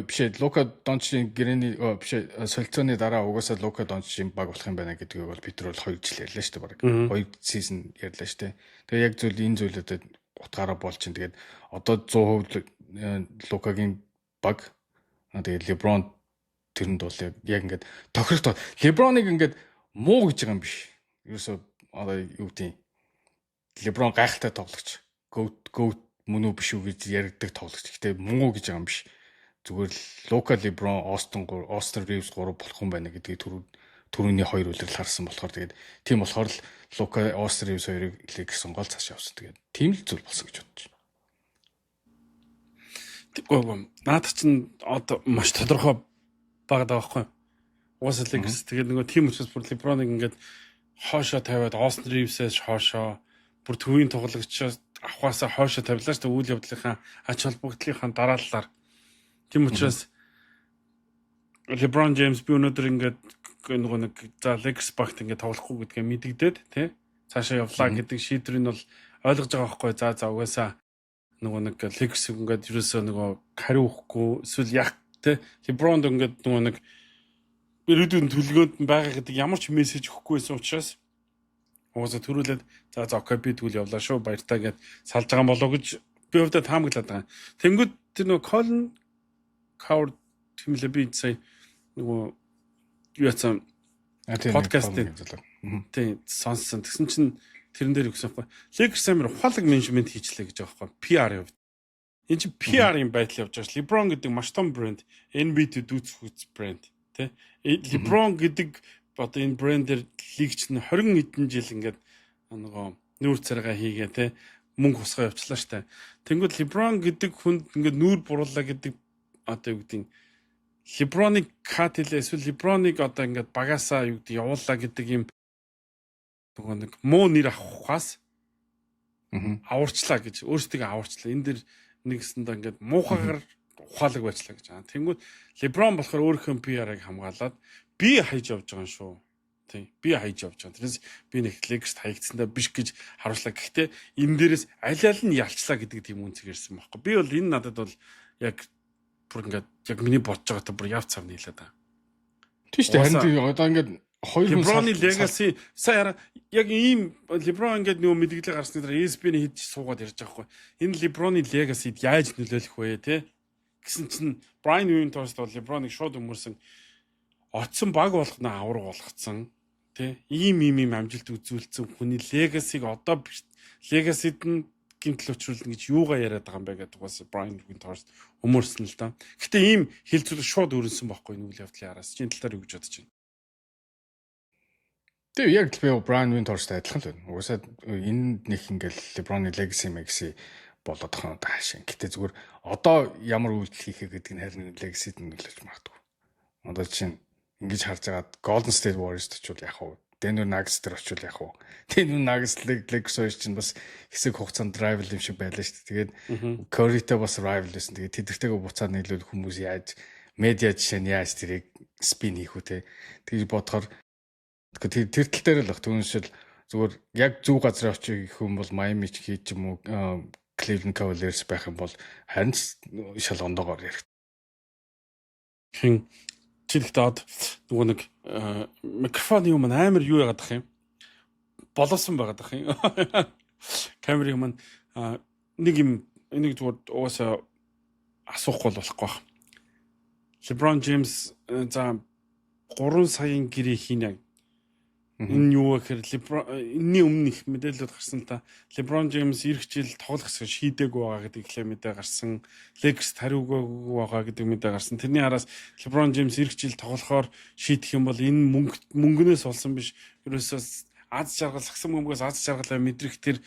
биш Luka Doncic-ийн гэрээний биш солилцооны дараа угаасаа Luka Doncic баг болох юм байна гэдгийг бол бид нар бол 2 жил ярьлаа шүү дээ баг. 2 сизон ярьлаа шүү дээ. Тэгээ яг зүйл энэ зүйлүүдэд утгаараа болж чинь тэгээд одоо 100% Luka-гийн баг тэгээд LeBron тэрэнд бол яг ингээд тохиролтой LeBron-ыг ингээд муу гэж байгаа юм биш. Ерөөсөө одоо юу гэдэг LeBron гайхалтай тоглогч. Goat мөн үү биш үү гэж яригддаг тоглогч. Гэтэ муу гэж байгаа юм биш. Зүгээр Luka, LeBron, Austin Reeves 3 болох юм байна гэдгийг түрүүний 2 үлрэл харсан болохоор тэгээд тийм болохоор л Luka, Austin Reeves 2-ыг Lakers сонгоод цааш явсан. Тэгээд тийм л зүйл болсон гэж бодож байна. Тэгвэл наадах чинь одоо маш тодорхой багад байгаа байхгүй. Уусаа Lakers тэгээд нөгөө тийм учраас бүр LeBron-ыг ингээд хоошоо тавиад Austin Reeves-ээс хоошоо бүр төвийн тоглогчоос авахаасаа хоошоо тавилаа шүү дээ үйл явдлынхаа ач холбогдлынхаа дарааллаар. Тийм учраас LeBron James би өнөөдөр ингээд нөгөө нэг за Lakers багт ингээд тоглохгүй гэдгээ мэдэгдээд тий цаашаа явлаа гэдэг шийдвэрийг бол ойлгож байгаа байхгүй. За угаасаа нөгөө нэг Lakers ингээд ерөөсөө нөгөө хариу өгөхгүй эсвэл яг тий LeBron ингээд нөгөө нэг ирээдүйн төлөвлөгөөнд байгаа гэдэг ямар ч мессеж өгөхгүй байсан учраас угаасаа төрүүлээд за окей би тэгвэл явлаа шүү баяртай гэд салж байгаа болоо гэж би өвдө таамаглаад байгаа. Тэнгүүд тэр нөгөө Colin Cowherd тэмлээ би сая нөгөө юу яцсан подкаст тийм сонссон. Тэгсэн чинь тэрэн дээр өгсөн байхгүй. Lakers амир ухаалаг менежмент хийчлээ гэж байгаа байхгүй. PR-ийн хувьд. Энэ чинь PR-ийн байдал явж байгаа. LeBron гэдэг маш том брэнд, NBA-д дүүцэх брэнд, тий. LeBron гэдэг одоо энэ брэндээр лигч нь 20 хэдэн жил ингээд нөгөө нүүр царайгаа хийгээ те мөнгө хусгаа явуулчлаа штэ. Тэнгүүд LeBron гэдэг хүнд ингээд нүүр буруулаа гэдэг одоо юу гэдэг LeBron-ыг кат хэлээ эсвэл LeBron-ыг одоо ингээд багасаа юу гэдэг явуулаа гэдэг юм нөгөө нэг муу нэр авахаас аварчлаа гэж өөрсдөө аварчлаа. Энэ дэр нэгсэндээ ингээд муухагаар ухаалаг байцлаа гэж байгаа. Тэнгүүд LeBron болохоор өөрийнхөө PR-ыг хамгаалаад би хайж явж байгаа юм шүү. Тийм. Би хайж явж байгаа. Тэрээс би нэг Lakers-т хаягдсандаа биш гэж харууллаа. Гэхдээ энэ дээрээс аль нь ялчлаа гэдэг тийм үнцэг ирсэн байхгүй. Би бол энэ надад бол яг бүр ингээд яг миний бодож байгаатай бүр яв цавны хэлээд байгаа. Тийм шүү дээ. Харин одоо ингээд хоёр хүн LeBron-ы legacy сая яг ийм LeBron ингээд нөгөө мэдээлэл гарсны дараа ESPN-ий хийж суугаад ярьж байгаа хгүй. Энэ LeBron-ы legacy-д яаж нөлөөлөх вэ те? Гэсэн чинь Brian Windhorst бол LeBron-ыг шууд өмөрсөн. Оцсон баг болгоно авраг болгоцсон. Тэ ийм амжилт үзүүлсэн хүний легасиг одоо легасид нь гинтл өчрүүлнэ гэж юугаа яриад байгаа юм бэ гэдэг бас Brian Windhorst өмөрсөн л да. Гэтэ ийм хилцүүлэг шууд өрнсөн байхгүй энэ үйл явдлын араас. Чиний талаар юу гэж бодож байна? Тэг яг л би Brian Windhorst адилхан л байна. Угсаа энэ нэг ингээл LeBron-ы legacy болоод байгаа даашин. Гэтэ зүгээр одоо ямар үйлдэл хийхээ гэдэг нь харин legacy-д нөлөөлж магадгүй. Одоо чинь ингэж харж агаад Golden State Warriors-д очвол яг уу Denver Nuggets дээр очвол яг уу Denver Nuggets Lakers хоёр чинь бас хэсэг хугацаанд rival юм шиг байлаа шүү дээ. Тэгээд Curry-тэй бас rival байсан. Тэгээд тэдэртэйгээ буцаад нийлүүл хүмүүс яаж медиа жишээ нь яаж тэрийг спин хийх үү те. Тэгж бодохоор тэр тал дээр л баг түүншил зүгээр яг зөв газар очиж гэх юм бол Miami ч хийж юм уу Cleveland Cavaliers байх юм бол харин шал ондоогоор ярих. Хин чигтаад нөгөө нэг микрофон юм амар юу яагаад ах юм? Боловсон байгаад ах юм. Камерын юм нэг юм энийг зүгээр угаасаа асуухгүй болохгүй байна. LeBron James за 3 саяын гэрээ хийнэ. Энэ юу гэхээр энэний өмнө их мэдээлэлд гарсан та LeBron James ирэх жил тоглох гэсэн шийдээгүй байгаа гэдэг ихлэ мэдээ гарсан. Lakers тариугүй байгаа гэдэг мэдээ гарсан. Тэрний араас LeBron James ирэх жил тоглохоор шийдэх юм бол энэ мөнгнөөс олсон биш. Ерөөсөө аз жаргал сагсан бөмбөгөөс аз жаргалаа мэдрэх тэр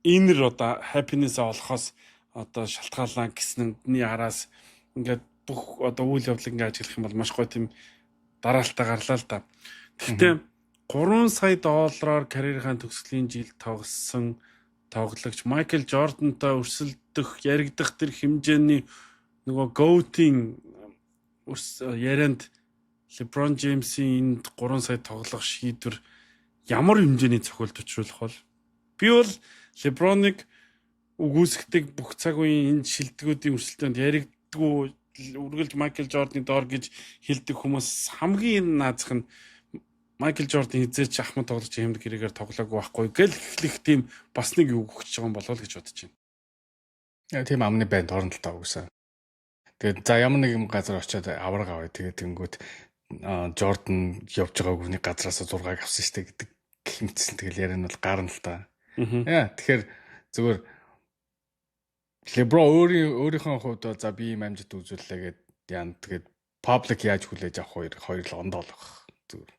инner одоо happiness-а олохоос одоо шалтгаалаа гэсний араас ингээд бүх одоо үйл явдлыг ингээд ажиглах юм бол маш гоё тийм дараалтаа гарлаа л да. Гэхдээ 3 сая доллараар карьерийн төгсгөлийн жил тоглосон тоглогч Майкл Жордантай өрсөлдөх, яригдах тэр хэмжээний нөгөө GOAT-ийн ярианд LeBron James-ийн 3 сая тоглох шийдвэр ямар хэмжээний цохилт учруулах бол би бол LeBron-ыг үгүйсгдэг бүх цаг үеийн энэ шилдэгүүдийн өрсөлдөөнд яригдгүй үргэлж Майкл Жорданы доор гэж хэлдэг хүмүүс хамгийн наазах нь Майкл Жордан хизээч ахмад тоглож хэмдэг хэрэгээр тоглоогүй байхгүй гэл эхлэх тийм бас нэг юу өгч байгаа юм болов л гэж бодож байна. Яа тийм амны банд орон талтаа үгүйсэн. Тэгээд за ямар нэг юм газар очиод авраг авъя. Тэгээд тэнгүүд Жордан явж байгаа хүний газраас 6-ыг авсан штэ гэдэг хэмтсэн. Тэгэл яриа нь бол гарна л та. Яа тэгэхээр зүгээр LeBron өөрийнхөө хувьд за би юм амжилт үзүүллээ гэд яа тэгээд public яаж хүлээж авах хоёр л ондоолох зүгээр.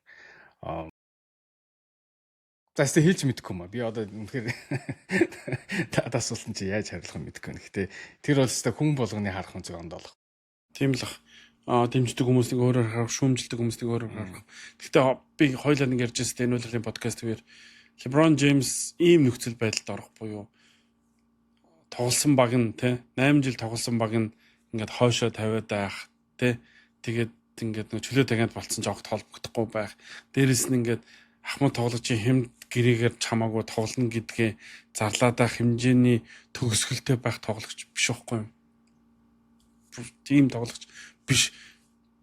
Застэ хэлж мэдэхгүй юм аа. Би одоо үнэхээр асуусан чи яаж хариулах нь мэдэхгүй. Гэхдээ тэр бол өстой хүн болгоны харах нь зөв ондоолох. Тийм л дэмждэг хүмүүсийг өөрөөр харах, шүүмжилдэг хүмүүсийг өөрөөр харах. Гэхдээ би хоёулаа нэг ярьж байсан энэ үйлрлийн подкастээр LeBron James ийм нөхцөл байдалд орох буюу тоглосон баг нь те 8 жил тоглосон баг нь ингээд хойшоо тавиад байх те тэгээд ингээд нэг чөлөө тагиад болцсон ч огт холбогдохгүй байх. Дээрээс нь ингээд ахмад тоглогчийн хэмд гэрээгээр чамаагүй тоглоно гэдгээ зарлаад байх хэмжээний төгсгөлтэй байх тоглогч биш байхгүй юм. Тийм тоглогч биш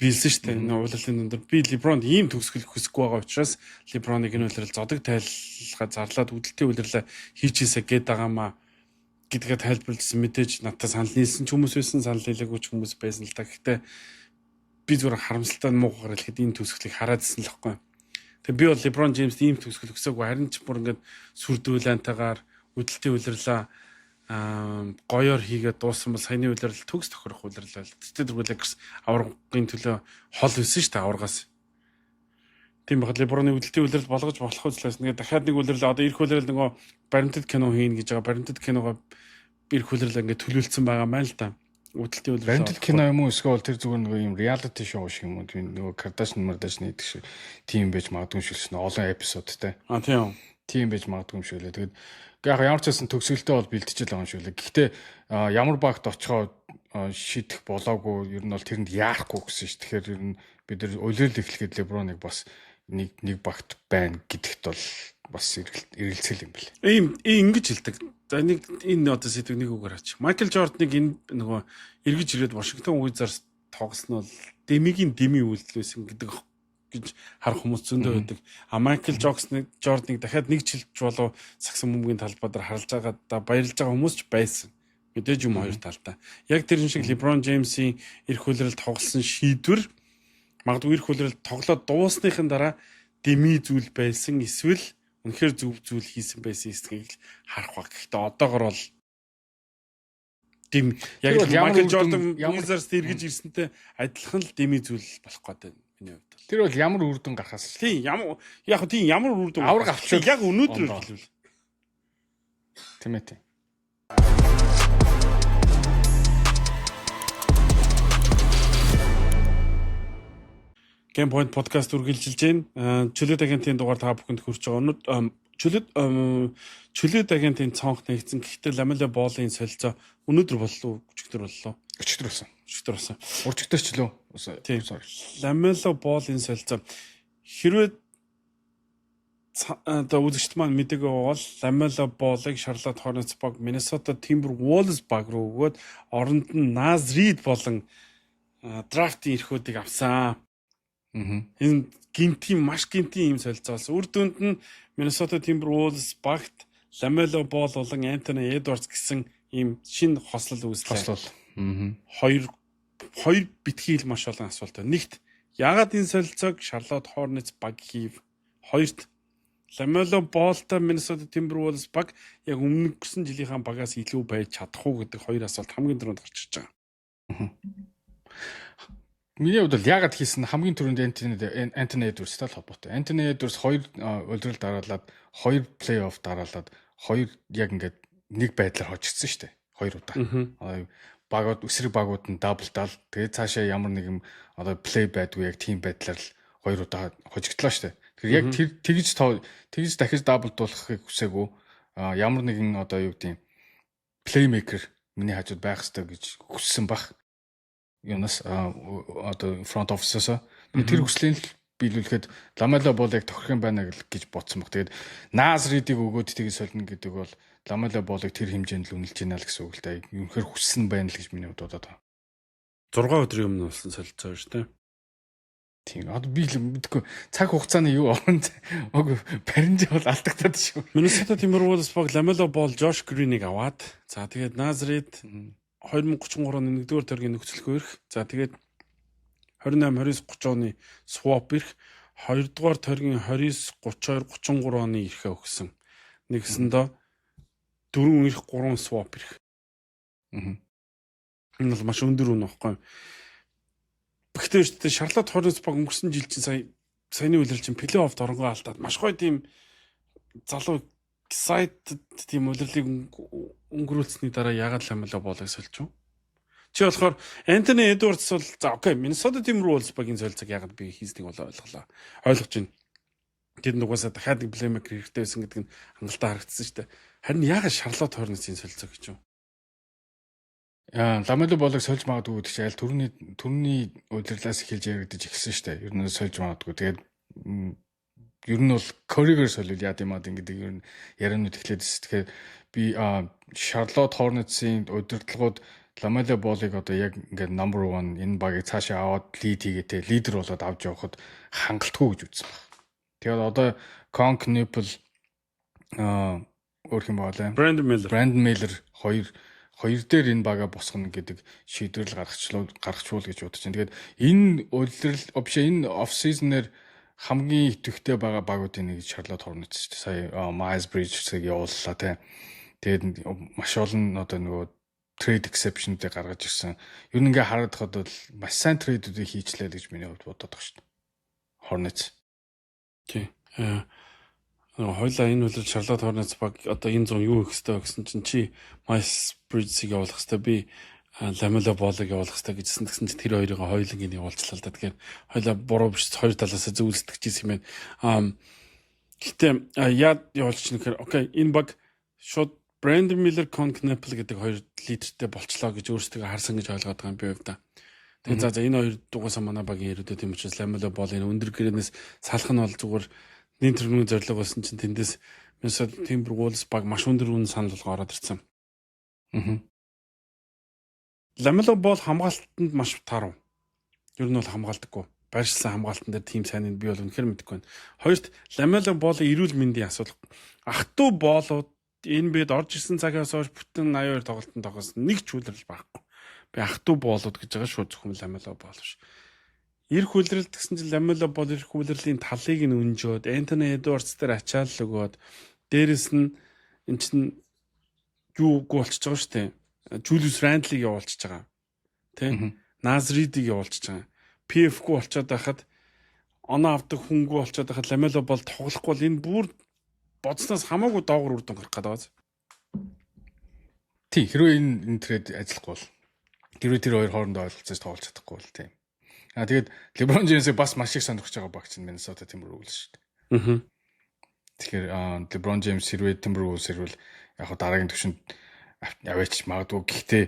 билсэн шүү дээ. Энэ уулын өндөр би LeBron ийм төгсгөл хүсэхгүй байгаа учраас LeBron-ыг энэ үйлрэл зодог тайлхаа зарлаад үүдэлтэй үйлрэлээ хийчихээсэ гээд байгаамаа гэдгээ тайлбарлажсэн мэдээж надад санал нийлсэн ч хүмүүс байсан, санал нийлээгүй ч хүмүүс байсан л та. Гэхдээ би зүгээр харамсалтай муугаар хэлэхэд энэ төгсгөлийг хараадсэн л байхгүй. Тэгээ би бол LeBron James ийм төгсгөл өгсөөгүй харин ч бүр ингээд сүрдүүлэнтэйгээр үүдэлтэй үйлрлээ гоёор хийгээд дууссан бол саяны үйлрэл төгс тохирох үйлрлээ. Тэд Lakers аврагын төлөө хол өссөн шүү дээ аврагаас. Тийм бахад LeBron-ы үүдэлтэй үйлрэл болгож болох үзлээс нэгэ дахиад нэг үйлрэл одоо ирэх үйлрэл нөгөө баримтат кино хийн гэж байгаа. Баримтат киногоо ирэх үйлрэл ингээд төлөвлөсөн байгаа маа л да. Үүдэлтэй үйлрэл. Баримтат кино юм уу эсвэл тэр зүгээр нөгөө юм reality show шиг юм уу? Нөгөө Kardashian гэдэг шиг тийм байж магадгүй шилжсэн олон эпизодтэй. Тийм. Тийм байж магадгүй юм шиг лээ. Тэгээд яг ямар ч байсан төгсгөлтэй бол бэлтжил байгаа юм шиг лээ. Гэхдээ ямар багт очихоо шийдэх болоогүй ер нь бол тэрэнд яахгүй гэсэн ш. Тэгэхээр ер нь бид нар улирал эхлэхэд LeBron-ыг бас нэг багт байна гэдэгт бол бас эргэлзэл юм бэл. Ингэж хэлдэг. За нэг энэ одоо сэдв нэг үгээр ач. Майкл Жорданыг энэ нөгөө эргэж ирээд Вашингтон Уизарс тоглосон бол дэмигийн дэмий үйлдэл байсан гэдэг гэж харах хүмүүс зөндөө байдаг. Майкл Жорданыг дахиад нэг жилч болов сагсан бөмбөгийн талбайд харалж байгаа да баярлж байгаа хүмүүс ч байсан. Мэдээж юм хоёр талтай. Яг тэр шиг LeBron James-ийн эрх хөлрөл тоглосон шийдвэр магадгүй эрх хөлрөл тоглоод дуусныхын дараа деми зүйл байсан эсвэл үнэхээр зөв зүйл хийсэн байсан эсэхийг харах баг. Гэхдээ одоогор бол дем яг Майкл Жордан Wizards эргэж ирсэнтэй адилхан л деми зүйл болох гэдэг миний хувьд. Тэр бол ямар үр дүн гарахаас. Тийм ямар үр дүн авраг авчих яг өнөөдөр хэлвэл. Тийм ээ. Game Point podcast үргэлжилж байна. Чөлөөт агентийн дугаар та бүхэнд хүрч байгаа. Чөлөөт агентийн цонх нэгдсэн. Гэхдээ Ламела Болын солилцоо өнөөдөр боллоо, өчигдөр боллоо. Өчигдөр болсон. Өчигдөр болсон. Урчигдэрч лөө. Тийм. Ламела Болын солилцоо хэрвээ үзэгчд маань мэдээгүй бол Ламела Болыг Charlotte Hornets баг Minnesota Timberwolves баг руу өгөөд оронд нь Naz Reid болон драфтын эрхүүдийг авсан. Энэ маш гинтийн юм солилцоос үр дүнд нь Minnesota Timberwolves багт Lamelo Ball болон Anthony Edwards гэсэн ийм шинэ хослол үүслээ. Хоёр битгий л маш олон асуулт байна. Нэгт яагаад энэ солилцоог Charlotte Hornets баг хийв? Хоёрт Lamelo Ball-та Minnesota Timberwolves баг яг өмнөсөн жилийнхаа багаас илүү байж чадах уу гэдэг хоёр асуулт хамгийн түрүүнд гарч ирж байгаа. Миний хувьд бол яагаад хийсэн хамгийн түрүүнд Anthony Edwards-тай л холбоотой. Anthony Edwards 2 удирдал дараалаад 2 плей-офф дараалаад 2 яг ингээд нэг байдлаар хожигдсон шүү дээ. 2 удаа. Багууд эсрэг багууд нь даблтал тэгээд цаашаа ямар нэг юм одоо плей байдгүй яг тийм байдлаар л 2 удаа хожигдлоо шүү дээ. Тэгэхээр яг тэгж дахиж даблдуулахыг хүсээгүй ямар нэгэн одоо юу гэдэг плеймейкер миний хажууд байх хэрэгтэй гэж хүссэн баг. Юунаас одоо front office-аас тэр хүслийн биелүүлэхэд Lamelo Ball яг тохирох юм байна гэж бодсон баг. Тэгээд Naz Reid-ийг өгөөд тгий солино гэдэг бол Lamelo Ball-ыг тэр хэмжээнд л үнэлж байна л гэсэн үг л да. Үнэхээр хүссэн байна л гэж миний бодоод байна. 6 өдрийн өмнө болсон солилцоо шүү дээ. Тийм. Одоо би л мэдгүй цаг хугацааны юу орон баримж бол алдагдаад шүү. Minnesota Timberwolves баг Lamelo Ball, Josh Green-ийг аваад за тэгээд Naz Reid 2033 оны 1-р төргийн нөхцөлгөө ирэх. За тэгээд 28-29-30 оны swap ирэх. 2-р төргийн 29-32-33 оны ирэхээ өгсөн. Нэгсэндээ 4 ирэх 3 swap ирэх. Энэ бол маш өндөр үн баггүй. Гэхдээ шүү дээ Charlotte Hornets баг өнгөрсөн жил чинь саяны үеэр чинь плей-оффд оронгоо алдаад маш гоё тийм залуу сайт тийм үлрэлийг өнгөрүүлсэний дараа яагаад Lamelo Ball-ыг сольж юу? Чи болохоор Anthony Edwards бол за окей, Minnesota Timberwolves багийн солилцоог яагаад би хийснийг бол ойлголоо. Ойлгож байна. Тэд нугасаа дахиад нэг playmaker хэрэгтэй байсан гэдэг нь хангалттай харагдсан шүү дээ. Харин яагаад Charlotte Hornets-ийн солилцоо гэж юу? Lamelo Ball-ыг сольж магадгүй гэдэг чинь аль төрний удирлаас эхэлж яригдаж эхэлсэн шүү дээ. Ер нь сольж магадгүй. Тэгээд ер нь бол Curry-гэр солил яа юм гэдэг ер нь яриануд эхлээд байна. Тэгэхээр би Charlotte Hornets-ийн удирдлагууд Lamelo Ball-ыг одоо яг ингээд number 1 энэ багийг цаашаа аваад лид хийгээтэй лидер болоод авч явахад хангалтгүй гэж үзсэн баг. Тэгээд одоо Conk Nipple өөр юм байна. Brandon Miller хоёр дээр энэ бага босгоно гэдэг шийдвэрл гаргачвал гэж бодож байна. Тэгээд энэ удирдал энэ off season-ээр хамгийн идэвхтэй байгаа багуудын нэг Charlotte Hornets шүү дээ. Сая Miles Bridges-ийг явууллаа тий. Тэгээд маш олон одоо нөгөө trade exception-тэй гаргаж ирсэн. Ер нь ингээ хараад хад бол маш сайн трейдүүдийг хийчлээ гэж миний хувьд бодоод байгаа шүү дээ. Hornets. Тий. Хойлоо энэ үйл Charlotte Hornets баг одоо энэ зам юу их хэвээр гэсэн чинь чи Miles Bridges-ийг явуулах хэвээр би Lamelo Ball-ыг явуулах хэрэгтэй гэжсэн. Тэгсэн чинь тэр хоёрыг хоёулангийн явуулчлаа л да. Тэгэхээр хоёлаа буруу биш хоёр талаас зөвлөсдөг гэсэн юм байна. Гэхдээ яад явуулч нэхэр окей энэ баг шууд Brandon Miller, Conk Nipple гэдэг хоёр лидертэй болчлоо гэж өөрсдөө харсан гэж ойлгоод байгаа юм би хувьдаа. Тэгээд за энэ хоёр дугуйсаа манай багийн ирээдүйд юм учраас Lamelo Ball-ын өндөр гэрээнээс салах нь бол зүгээр нэг төрлийн зорилго болсон чинь тэндээс Minnesota Timberwolves баг маш өндөр үн санал болгоо ороод ирсэн. Lamelo Ball хамгаалтанд маш тарав. Ер нь бол хамгаалдаггүй. Байршилсан хамгаалтан дээр тим сайныг би бол үнэхээр мэдэхгүй байна. Хоёрт Lamelo Ball-ын эрүүл мэндийн асуудал. Ах トゥ боолууд энэ бид орж ирсэн цагаас хойш бүтэн 82 тоглолтын тоглосон нэг ч үлрэл байхгүй. Би ах トゥ боолууд гэж байгаа шүү зөвхөн Lamelo Ball биш. Ирэх үлрэлт гэсэн чинь Ламела бол ирэх үлрэлийн талыг нь өнжөөд Энтони Эдвардс дээр ачаал өгөөд дээрэс нь эн чинь юу болчихж байгаа шүү дээ. Жулиус Рандлиг явуулчихж байгаа. Тэ? Назридыг явуулчихж байгаа. PF-гүй болчиход байхад оноо авдаг хүнгүй болчиход байхад Ламела бол тоглохгүй бол энэ бүр бодсноос хамаагүй доогуур үр дүн гарах гэдэг байна. Тийм хэрвээ энэ трейд ажиллахгүй бол хэрвээ тэр хоёр хоорондоо ойлголцож тоглож чадахгүй бол тийм. Тэгээд LeBron James-ийг бас маш их сонирхож байгаа багч нь Minnesota Timberwolves шүү дээ. Тэгэхээр LeBron James хэрвээ Timberwolves ирвэл яг хаа дараагийн төвшөнд аваач магадгүй. Гэхдээ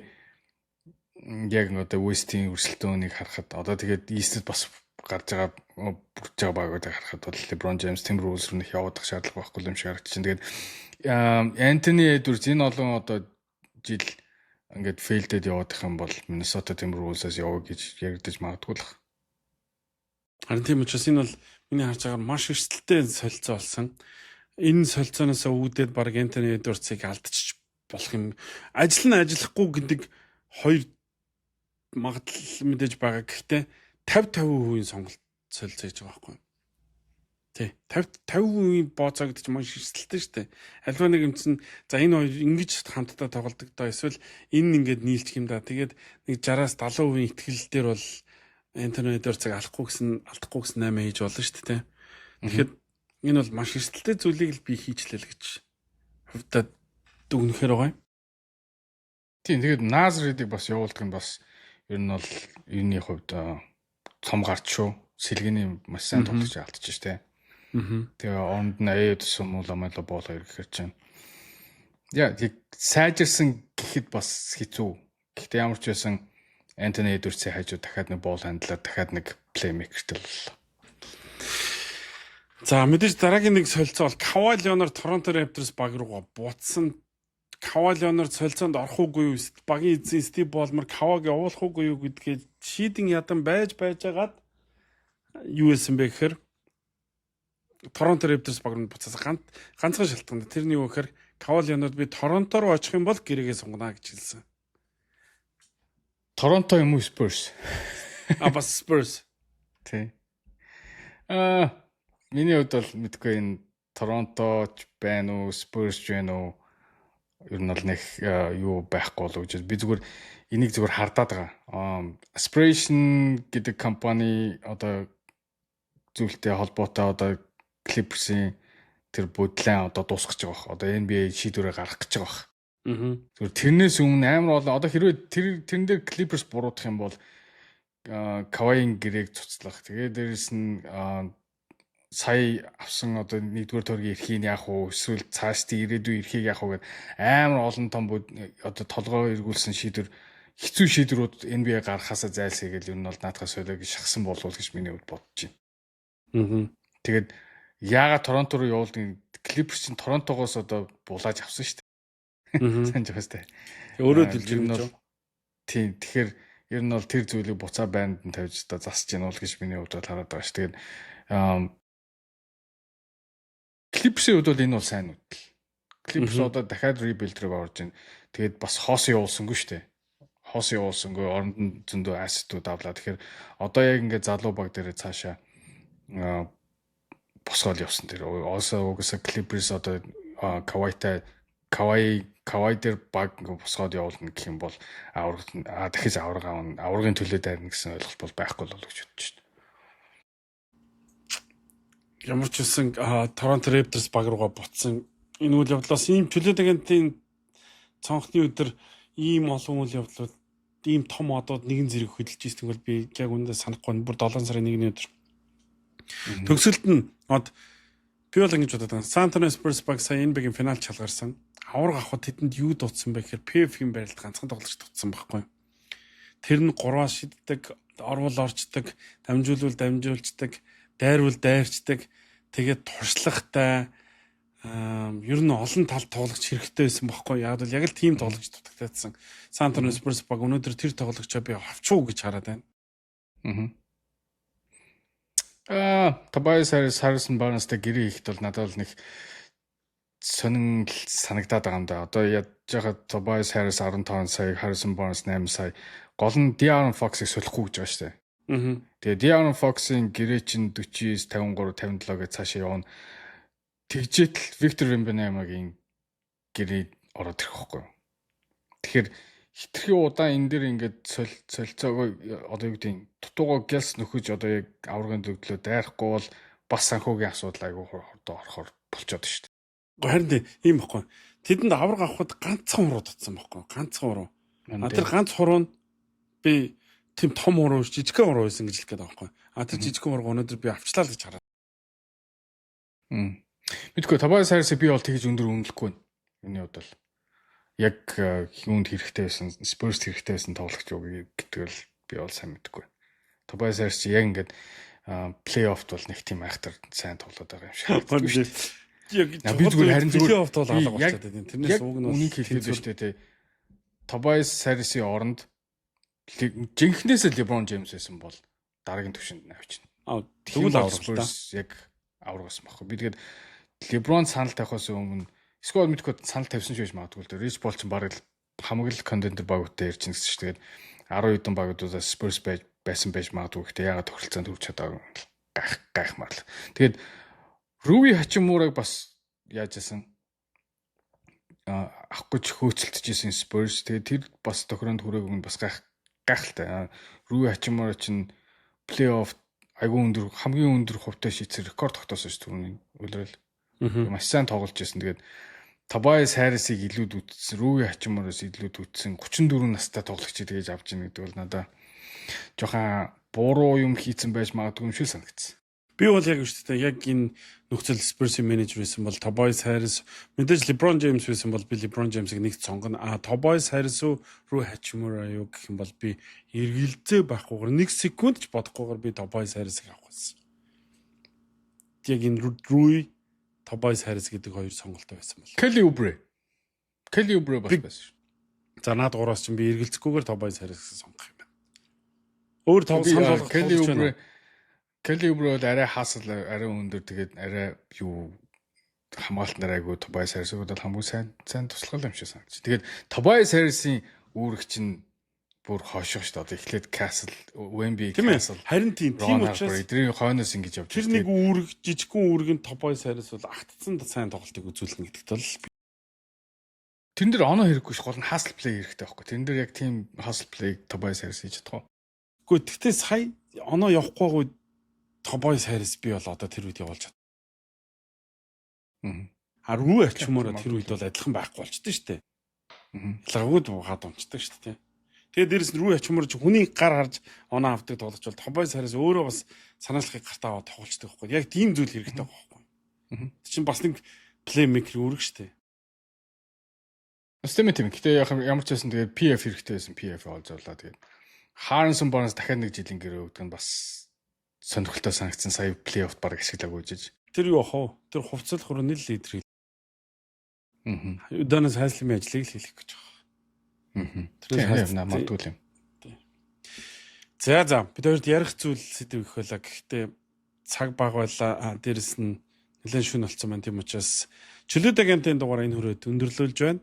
яг одоо West-ийн өрсөлдөөнийг харахад одоо тэгээд East-д бас гарч байгаа бүрж байгаа багуудыг харахад бол LeBron James Timberwolves руу нэх явах шаардлага байхгүй юм шиг харагдаж байна. Тэгээд Anthony Edwards энэ олон одоо жил ингээд фейлдэд явах юм бол Minnesota Timberwolves-аас яваа гэж яригдаж магадгүй л. Харин тийм учраас энэ бол миний харж байгаагаар маш эрсдэлтэй солилцоо болсон. Энэ солилцооноос үүдээд баг Anthony Edwards-ыг алдчих болох юм. Ажил нь ажиллахгүй гэдэг хоёр магадлал мэдээж байгаа. Гэхдээ 50% сонголт солилцоо хийж байгаа байхгүй юу? Тий. 50% бооцоогдож маш эрсдэлтэй шүү дээ. Альва нэг юм чинь за энэ хоёр ингэж хамтдаа тоглодог доо эсвэл энэ ингээд нийлчих юм да. Тэгээд нэг 60-аас 70% итгэл дээр бол Anthony Edwards-ыг алдахгүй гэсэн 8 хийж болно шүү дээ. Тэгэхээр энэ бол маш эрсдэлтэй зүйлийг л би хийчлээ л гэж хувьдаа дүгнэхээр байгаа юм. Тийм тэгээд Nazrid-ыг бас явуулдаг нь бас ер нь бол юуны хувьд том гарч шүү. Сэлгэний маш сайн тоглож алдчих шүү дээ. Тэгээ оронд нь аяд сумул амала боол хоёр гэхэр чинь. Яа, сайжирсан гэхэд бас хэцүү. Гэхдээ ямар ч байсан Anthony Edwards-ийн хажуу дахиад нэг боол хандлаад дахиад нэг плеймейкертэй боллоо. За мэдээж дараагийн нэг солилцоо бол Kawhi Leonard Toronto Raptors баг руугаа буутсан. Kawhi Leonard солилцоонд орох уугүй юу? Багийн эзэн Steve Ballmer Kawhi-г явуулах уугүй юу гэдгээ шийдэн ядан байжгаад юу гэсэн бэ гэхээр Toronto Raptors баг руу буцаасан ганцхан шалтгаан. Тэрний юу гэхээр Kawhi Leonard би Торонто руу очих юм бол гэрээгээ сунгана гэж хэлсэн. Торонто юм уу Spurs? Бас Spurs. Тий. Миний хувьд бол мэдгүй энэ Торонточ байна уу, Spurs байна уу? Ер нь бол нэг юу байхгүй болов гэж би зүгээр энийг зүгээр хардаад байгаа. Aspiration гэдэг компани одоо зүйлтэй холбоотой одоо Clippers-ийн тэр бодлоо одоо дуусгаж байгаа. Одоо NBA шийдвэрээ гаргах гэж байгаа. Зүгээр тэрнээс өмнө амар бол одоо хэрвээ тэрэн дээр Clippers буруудах юм бол Kawhi-ийн гэрээг цуцлах. Тэгээд дээрэс нь сая авсан одоо нэгдүгээр төргийн эрхийг яах вэ? Эсвэл цаашдын ирээдүйн эрхийг яах вэ гэдэг амар олон том одоо толгой эргүүлсэн шийдвэр хэцүү шийдвэрүүд NBA гаргахаасаа зайлсхийгээл ер нь бол наадхаас солио гэж шахсан болов уу гэж миний хувьд бодож байна. Тэгээд яагаад Торонто руу явуулдаг? Clippers чинь Торонтогоос одоо булааж авсан шүү дээ. Санаж байгаа сте. Өөрөө дэлж юм бол тийм. Тэгэхээр ер нь бол тэр зүйлийг буцаа байнд нь тавьж одоо засч яана уу гэж миний хувьд хараад байгаа шүү. Тэгээд Clippers-ийн хувьд бол энэ бол сайн үйл. Clippers одоо дахиад rebuild рүү орж байна. Тэгээд бас хоос явуулсангүй шүү дээ. Хоос явуулсангүй оронд нь зөндөө asset-үүд авлаа. Тэгэхээр одоо яг ингээд залуу баг дээр цаашаа босгоод явсан тэр. Угсаа Clippers одоо Kawhi дээр баг ингээд босгоод явуулна гэх юм бол дахиж аврагын төлөө дайрна гэсэн ойлголт бол байхгүй л гэж бодож байна. Ямар ч үсэн Toronto Raptors баг руугаа буцсан. Энэ үйл явдлаас ийм төлөөд агентийн цонхны өдөр ийм олон үйл явдлууд, ийм том одод нэгэн зэрэг хөдөлж ирсэн бол би яг үүндээ санахгүй. Бүр 7 сарын 1-ний өдөр. Төгсөлт нь би бол ингэж бодоод байна. San Antonio Spurs баг сая NBA-гийн финал чалгарсан. Авраг авахд тэдэнд юу дутсан бэ гэхээр PF-ийн байралд ганцхан тоглогч дутсан байхгүй. Тэр нь 3-аас шиддэг, орвол орчдөг, дамжуулвал дамжуулцдаг, дайрвал дайрчдаг. Тэгээд туршлагатай ер нь олон тал тоглогч хэрэгтэй байсан байхгүй. Яг л тийм тоглогч дутагдсан. San Antonio Spurs баг өнөөдөр тэр тоглогчоо би авчуу гэж хараад байна. Tobias Harrison Barnes-тай гэрээ хийхэд бол надад бол нэг сонин санагдаад байгаа юм да. Одоо яаж яхад Tobias Harris 15 сая, Harrison Barnes 8 сая. Гол нь De'Aaron Fox-ыг солихгүй гэж байгаа шүү дээ. Тэгээ De'Aaron Fox-ын гэрээ чинь 49 53 57 гэж цаашаа явна. Тэгжээтэл Victor Wembanyama-гийн гэрээ ороод ирэх байхгүй юу? Тэгэхээр хитрхи удаан энэ дээр ингээд солилцоогоо одоо юу гэдэг дутуугаа гэлс нөхөж одоо яг аврагын төгдлөө дайрахгүй бол бас санхүүгийн асуудал айгүй хурдан орохоор болчиход шүү дээ. Харин тийм байхгүй. Тэдэнд авраг авахд ганцхан хуруу татсан байхгүй. Ганцхан хуруу. Тэр ганц хуруу нь би тийм том хуруу жижигхэн хуруу байсан гэж хэлэх гээд байгаа байхгүй. Тэр жижигхэн хуруу өнөөдөр би авчлаа л гэж хараад. Мэдгүй Tobias Harris би бол тэгж өндөр үнэлэхгүй байна. Миний хувьд бол яг юунд хэрэгтэй байсан, Spurs хэрэгтэй байсан тоглогч юу гэдэг л би бол сайн мэдэхгүй. Tobias Harris чи яг ингээд плей-оффт бол нэг тийм айхтар сайн тоглоод байгаа юм шиг байна. Би зүгээр харин зүгээр плей-оффт бол алга болчиход байна. Тэрнээс уг нь үнийг хэлээд байна шүү дээ. Tobias Harris-ийн оронд жинхнээсээ LeBron James байсан бол дараагийн түвшинд навчна. Тэгвэл аврагтай. Яг аврагсан байхгүй. Би тэгээд LeBron санал тавихаас өмнө эсвэл мэдгүй санал тавьсан ч гэж магадгүй л дээ. Rich Paul ч баг хамаг л контентер багуудтай ярьж нэгсэн шүү. Тэгээд 10 хэдэн багуудаас Spurs байсан байж магадгүй. Гэхдээ ягаад тохиролцоонд хүрч чадаагүй гайхмаар л. Тэгээд Rui Hachimura-г бас яаж яасан авахгүй ч хөөцөлдөж исэн Spurs. Тэгээд тэр бас тохиронд хүрээгүй нь бас гайхалтай. Rui Hachimura чинь плей-офф айгүй өндөр хамгийн өндөр хувьтай шийдсэн рекорд тогтоосон шүү түрүүний үлрэл. Маш сайн тоглож байсан. Тэгээд Tobias Harris-ыг илүүд үтсэн, Rui Hachimura-с илүүд үтсэн 34 настай тоглогчид гэж авч ийн гэдэг бол надаа жоохон буруу юм хийцэн байж магадгүй юм шиг санагдсан. Би бол яг шүү дээ. Яг энэ нөхцөл Spurs-ийн менежер байсан бол Tobias Harris, мэдээж LeBron James байсан бол би LeBron James-ыг нэг цонгоно. Tobias Harris уу, Rui Hachimura юу гэх юм бол би эргэлзээ байхгүйгээр 1 секунд ч бодохгүйгээр би Tobias Harris-ыг авах байсан. Яг энэ Rui Tobias Harris гэдэг хоёр сонголттой байсан бол. Kelly Oubre бас байсан шүү. За наад гураас чинь би эргэлзэхгүйгээр Tobias Harris-ыг сонгох юм байна. Өөр санал болгох Kelly Oubre бол арай хасал арай өндөр тэгээд арай юу хамгаалтнаар айгу Tobias Harris-ыг бол хамгийн сайн туслах юм шиг санагдчих. Тэгээд Tobias Harris-ийн үүрэг чинь бүр хоших шүү дээ. Одоо эхлээд Castle, Wemby, Castle. Харин тийм учраас эдний хойноос ингэж явж тэр нэг үүрэг, жижигхэн үүргийн Tobias Harris бол агтцсан сайн тоглолтыг үзүүлнэ гэдэгт бол тэрэн дээр оноо хэрэггүй ш гол нь hustle play хэрэгтэй байхгүй. Тэрэн дээр яг тийм hustle play Tobias Harris хийж чадах уу? Гэхдээ тэгтээ сая оноо явахгүйгүй Tobias Harris би бол одоо тэр үед явуулж чад. Rui Hachimura тэр үед бол адилхан байхгүй болчихдээ шүү дээ. Ялгаагүйд бухаад унцдаг шүү дээ. Тэгээд дээрэс нь Rui Hachimura ч хүний гар харж оноо авдаг тоглож бол Tobias Harris өөрөө бас санаалахыг гартаа аваад тоглолцдог байхгүй. Яг тийм зүйл хэрэгтэй байхгүй. Тэр чинь бас нэг плеймейкер үүрэг шүү дээ. Систем тийм. Гэтэ ямар ч байсан тэгээд PF хэрэгтэй байсан. PF олзуулаа тэгээд Harrison Barnes дахиад нэг жилийн гэрээ өгдөг нь бас сонирхолтой санагдсан. Сая плей-оффт баг ашиглаагүй жиж. Тэр юу ах вэ? Тэр хувцал хөрөний лидер. Уданаас хайслын ажлыг л хийх гэж байгаа. Тэр намайг юм. За бид хоёрт ярих зүйл сэдв их байлаа. Гэхдээ цаг бага байлаа. Дээрэс нь нэлээд шүн болцсон байна. Тийм учраас чөлөөт агентын дугаар энэ хүрээд өндөрлөж байна.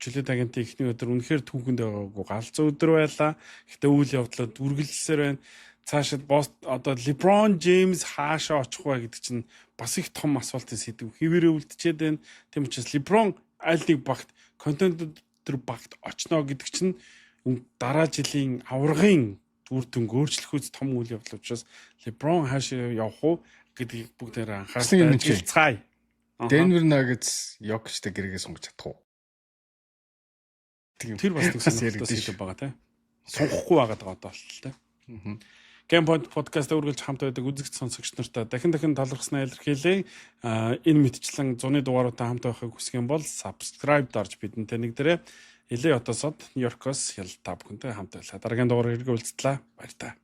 Чөлөөт агентын эхний өдөр үнэхээр түүхэнд байгаагүй галзуу өдөр байлаа. Гэхдээ үйл явдлууд үргэлжилсээр байна. Цаашид одоо LeBron James хаашаа очих вэ гэдэг чинь бас их том асуултын сэдв. Хэвээрээ үлдчихэд байна. Тийм учраас LeBron аль нэг багт контентер багт очно гэдэг чинь дараа жилийн аврагын үр дүнг өөрчлөхүйц том үйл явдал учраас LeBron хаашаа явах уу гэдгийг бүгдээр анхаарсан ажиллацгаая. Denver Nuggets Jokic-тэй гэрээгээ сунгаж чадах уу? Тэр бас нэг сонирхолтой сэдв байгаа тийм. Сунгахгүй байгаа одоо л тийм. Game Point podcast үргэлж хамт байдаг үзэгч сонсогч нартай дахин талархснаа илэрхийлье. Энэ мэтчлэн зуны дугааруудаа хамт байхыг хүсэх юм бол subscribe дарж бидэнтэй нэгдэрээ. Илээ отосод Нью-Йоркоос та бүхэнтэй хамт байлаа. Дараагийн дугаар хэрэгээ уулзтлаа. Баяр таа.